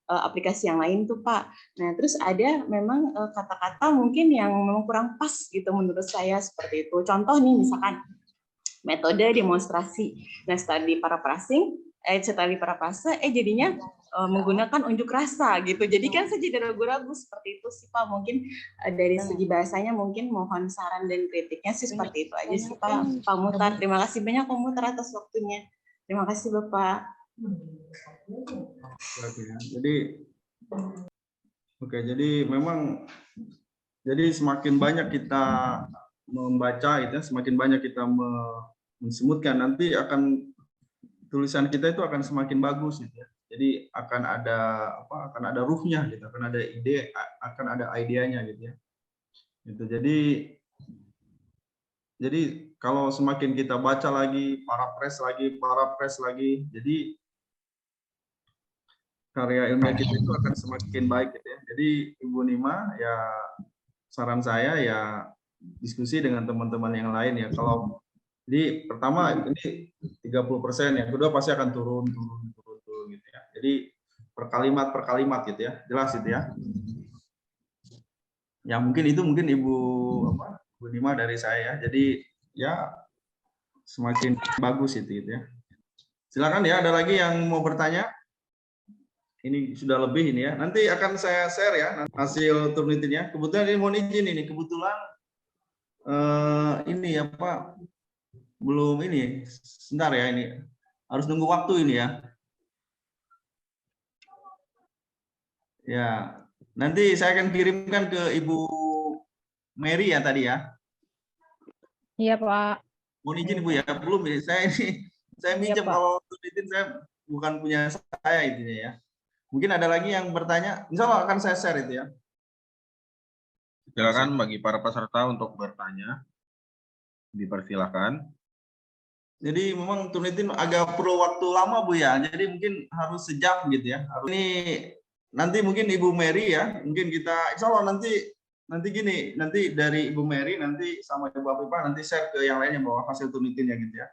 aplikasi yang lain tuh Pak. Nah, terus ada memang kata-kata mungkin yang memang kurang pas gitu menurut saya seperti itu. Contoh nih misalkan metode demonstrasi. Nah, setelah di paraphrase jadinya menggunakan unjuk rasa gitu. Jadi kan saya jadi ragu-ragu seperti itu sih Pak. Mungkin dari segi bahasanya mungkin mohon saran dan kritiknya sih seperti itu aja sih Pak. Pak Mukhtar, terima kasih banyak Pak Mukhtar atas waktunya. Terima kasih Bapak. Jadi memang semakin banyak kita membaca itu, semakin banyak kita mensemutkan, nanti akan tulisan kita itu akan semakin bagus gitu ya. Jadi akan ada akan ada ruhnya gitu, akan ada ide, akan ada idenya gitu ya. Gitu. Jadi kalau semakin kita baca lagi, paraphrase lagi, jadi karya ilmiah kita itu akan semakin baik gitu ya. Jadi Ibu Nima, ya saran saya ya diskusi dengan teman-teman yang lain ya. Kalau jadi pertama ini 30%, yang kedua pasti akan turun gitu ya. Jadi per kalimat gitu ya, jelas itu ya. Ya mungkin Ibu Nima dari saya ya. Jadi ya semakin bagus itu gitu ya. Silakan ya, ada lagi yang mau bertanya? Ini sudah lebih ini ya. Nanti akan saya share ya hasil Turnitinnya. Kebetulan ini mohon izin ini, kebetulan ini ya Pak, belum ini. Sebentar ya ini. Harus nunggu waktu ini ya. Ya, nanti saya akan kirimkan ke Ibu Mary ya tadi ya. Iya Pak. Mohon izin Ibu ya, belum ya. Saya minjem Pak. kalau Turnitin saya bukan punya saya intinya ya. Mungkin ada lagi yang bertanya, insya Allah akan saya share itu ya. Silakan bagi para peserta untuk bertanya. Dipersilakan. Jadi memang Turnitin agak perlu waktu lama Bu ya. Jadi mungkin harus sejam gitu ya. Ini nanti mungkin Ibu Mary ya. Mungkin kita insya Allah nanti gini, nanti dari Ibu Mary nanti sama Ibu Afifah nanti share ke yang lainnya bahwa hasil Turnitinnya gitu ya.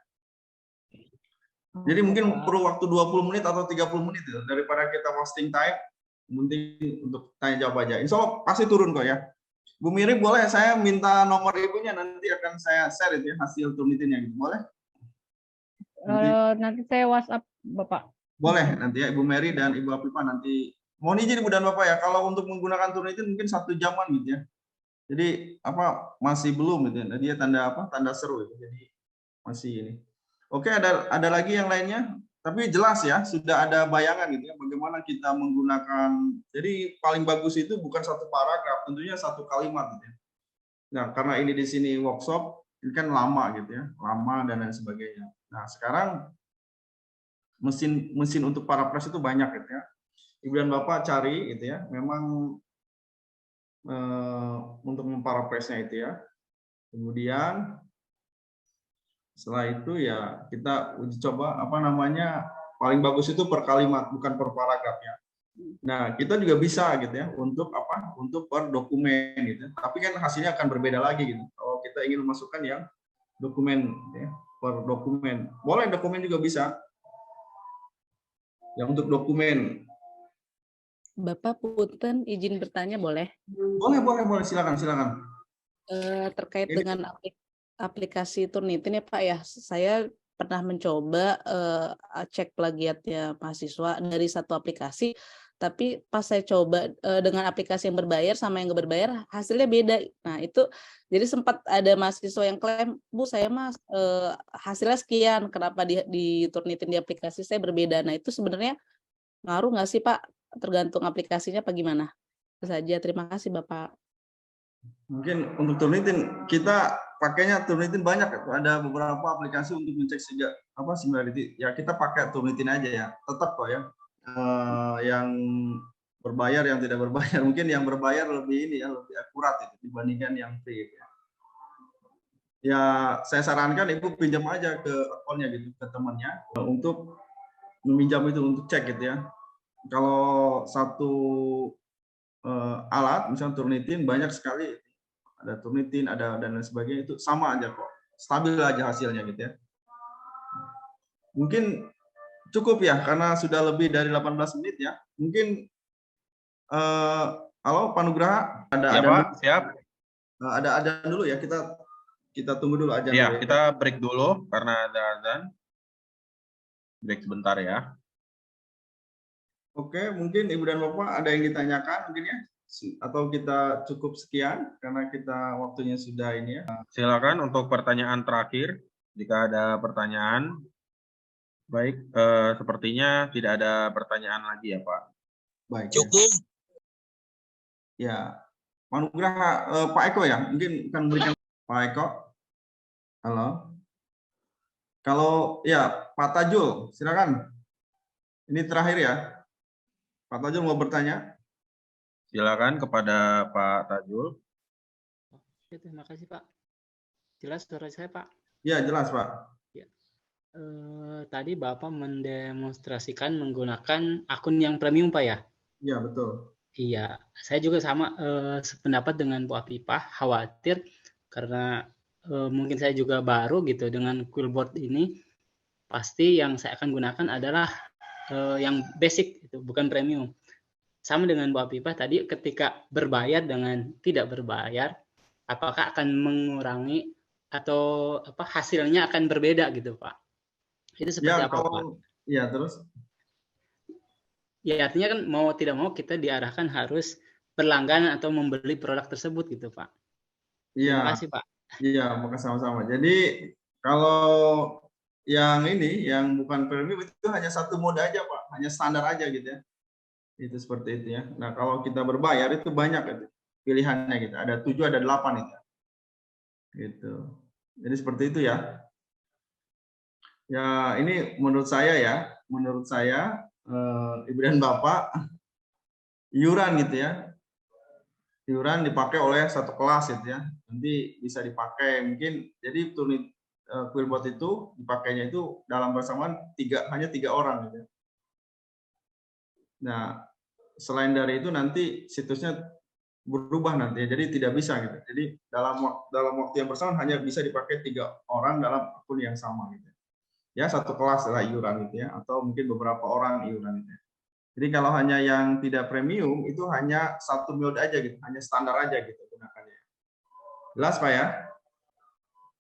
Jadi mungkin perlu waktu 20 menit atau 30 menit ya, daripada kita wasting time, mending untuk tanya jawab aja. Insya Allah pasti turun kok ya. Bu Miri boleh saya minta nomor ibunya, nanti akan saya share itu ya, hasil Turnitinnya gitu, boleh? Nanti saya WhatsApp Bapak. Boleh nanti ya Ibu Mary dan Ibu Afifah nanti. Mohon izin Ibu dan Bapak ya, kalau untuk menggunakan Turnitin mungkin 1 jaman gitu ya. Jadi masih belum gitu ya. Dia tanda seru itu. Jadi masih ini. Oke, ada lagi yang lainnya, tapi jelas ya, sudah ada bayangan gitu ya, bagaimana kita menggunakan. Jadi paling bagus itu bukan 1 paragraf, tentunya 1 kalimat gitu ya. Nah, karena ini di sini workshop, ini kan lama gitu ya, lama dan lain sebagainya. Nah, sekarang mesin untuk paraphrase itu banyak gitu ya. Ibu dan Bapak cari gitu ya, memang untuk memparaphrase-nya itu ya. Kemudian setelah itu ya kita uji coba paling bagus itu per kalimat bukan per paragraf ya. Nah, kita juga bisa gitu ya untuk untuk per dokumen gitu. Tapi kan hasilnya akan berbeda lagi gitu. Kalau kita ingin memasukkan yang dokumen ya, per dokumen. Boleh dokumen juga bisa. Yang untuk dokumen. Bapak punten izin bertanya boleh? Boleh, silakan. Terkait dengan aplikasi Turnitin ya Pak ya, saya pernah mencoba cek plagiatnya mahasiswa dari 1 aplikasi, tapi pas saya coba dengan aplikasi yang berbayar sama yang nggak berbayar hasilnya beda. Nah itu jadi sempat ada mahasiswa yang klaim, Bu saya mas hasilnya sekian, kenapa di Turnitin di aplikasi saya berbeda. Nah itu sebenarnya ngaruh nggak sih Pak? Tergantung aplikasinya apa gimana? Itu saja, terima kasih Bapak. Mungkin untuk Turnitin kita pakainya Turnitin banyak, ada beberapa aplikasi untuk mencek similarity. Ya kita pakai Turnitin aja ya, tetap kok ya. Yang berbayar, yang tidak berbayar, mungkin yang berbayar lebih lebih akurat itu dibandingkan yang free ya. Ya saya sarankan Ibu pinjam aja ke akunnya gitu, ke temannya untuk meminjam itu untuk cek gitu ya. Kalau 1 alat misalnya Turnitin banyak sekali, ada Turnitin, ada dan lain sebagainya, itu sama aja kok, stabil aja hasilnya gitu ya. Mungkin cukup ya karena sudah lebih dari 18 menit ya. Mungkin halo Pak Nugraha, Ya Pak, siap. Ada dulu ya, kita tunggu dulu aja. Ya, kita break dulu karena ada azan. Break sebentar ya. Oke, mungkin Ibu dan Bapak ada yang ditanyakan mungkin ya? Atau kita cukup sekian karena kita waktunya sudah ini ya. Silakan untuk pertanyaan terakhir jika ada pertanyaan. Baik, sepertinya tidak ada pertanyaan lagi ya Pak. Baik. Cukup. Ya, Pak Nugraha, Pak Eko ya, mungkin akan memberikan Pak Eko, halo. Kalau ya Pak Tajul, silakan. Ini terakhir ya. Pak Tajul mau bertanya? Silakan kepada Pak Tajul. Oke, terima kasih Pak. Jelas suara saya Pak. Ya, jelas Pak. Tadi Bapak mendemonstrasikan menggunakan akun yang premium Pak ya? Iya, betul. Iya, saya juga sama sependapat dengan Bu Afifah, khawatir karena mungkin saya juga baru gitu dengan Quillboard ini. Pasti yang saya akan gunakan adalah yang basic, itu bukan premium. Sama dengan Bu Afifah tadi, ketika berbayar dengan tidak berbayar, apakah akan mengurangi atau hasilnya akan berbeda gitu Pak? Itu seperti Ya, apa Pak? Ya, terus? Ya artinya kan mau tidak mau kita diarahkan harus berlangganan atau membeli produk tersebut gitu Pak. Iya. Terima kasih Pak. Iya, maka sama-sama. Jadi kalau yang ini, yang bukan premium itu hanya satu mode aja Pak, hanya standar aja gitu ya. Itu seperti itu ya. Nah kalau kita berbayar itu banyak itu pilihannya gitu. Ada 7, ada 8 itu. Gitu. Jadi seperti itu ya. Ya ini menurut saya ya, Ibu dan Bapak, iuran gitu ya. Iuran dipakai oleh satu kelas gitu ya. Nanti bisa dipakai mungkin jadi Quillboard itu dipakainya itu dalam bersamaan hanya 3 orang gitu ya. Nah, selain dari itu nanti situsnya berubah nanti ya. Jadi tidak bisa gitu. Jadi dalam waktu yang bersamaan hanya bisa dipakai 3 orang dalam akun yang sama gitu. Ya, satu kelas lah iuran gitu ya, atau mungkin beberapa orang iuran gitu ya. Jadi kalau hanya yang tidak premium itu hanya satu mode aja gitu, hanya standar aja gitu gunakannya. Jelas Pak ya?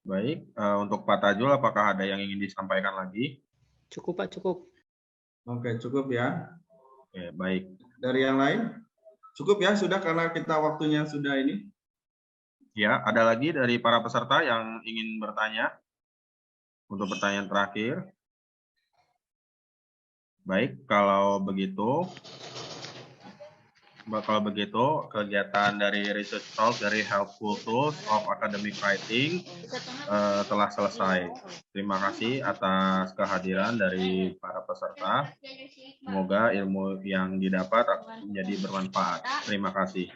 Baik, untuk Pak Tajul apakah ada yang ingin disampaikan lagi? Cukup Pak, cukup. Oke, cukup ya. Oke, baik. Dari yang lain? Cukup ya, sudah karena kita waktunya sudah ini. Ya, ada lagi dari para peserta yang ingin bertanya? Untuk pertanyaan terakhir. Baik, kalau begitu kegiatan dari Research Talk dari Helpful Tools of Academic Writing telah selesai. Terima kasih atas kehadiran dari para peserta. Semoga ilmu yang didapat menjadi bermanfaat. Terima kasih.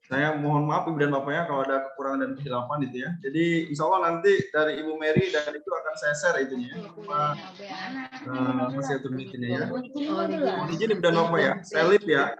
Saya mohon maaf Ibu dan Bapak ya kalau ada kekurangan dan kesilapan itu ya. Jadi insya Allah nanti dari Ibu Mary dan itu akan saya share itunya ya. Hasil turun ya. Mohon izin Ibu dan Bapak ya. Saya live ya.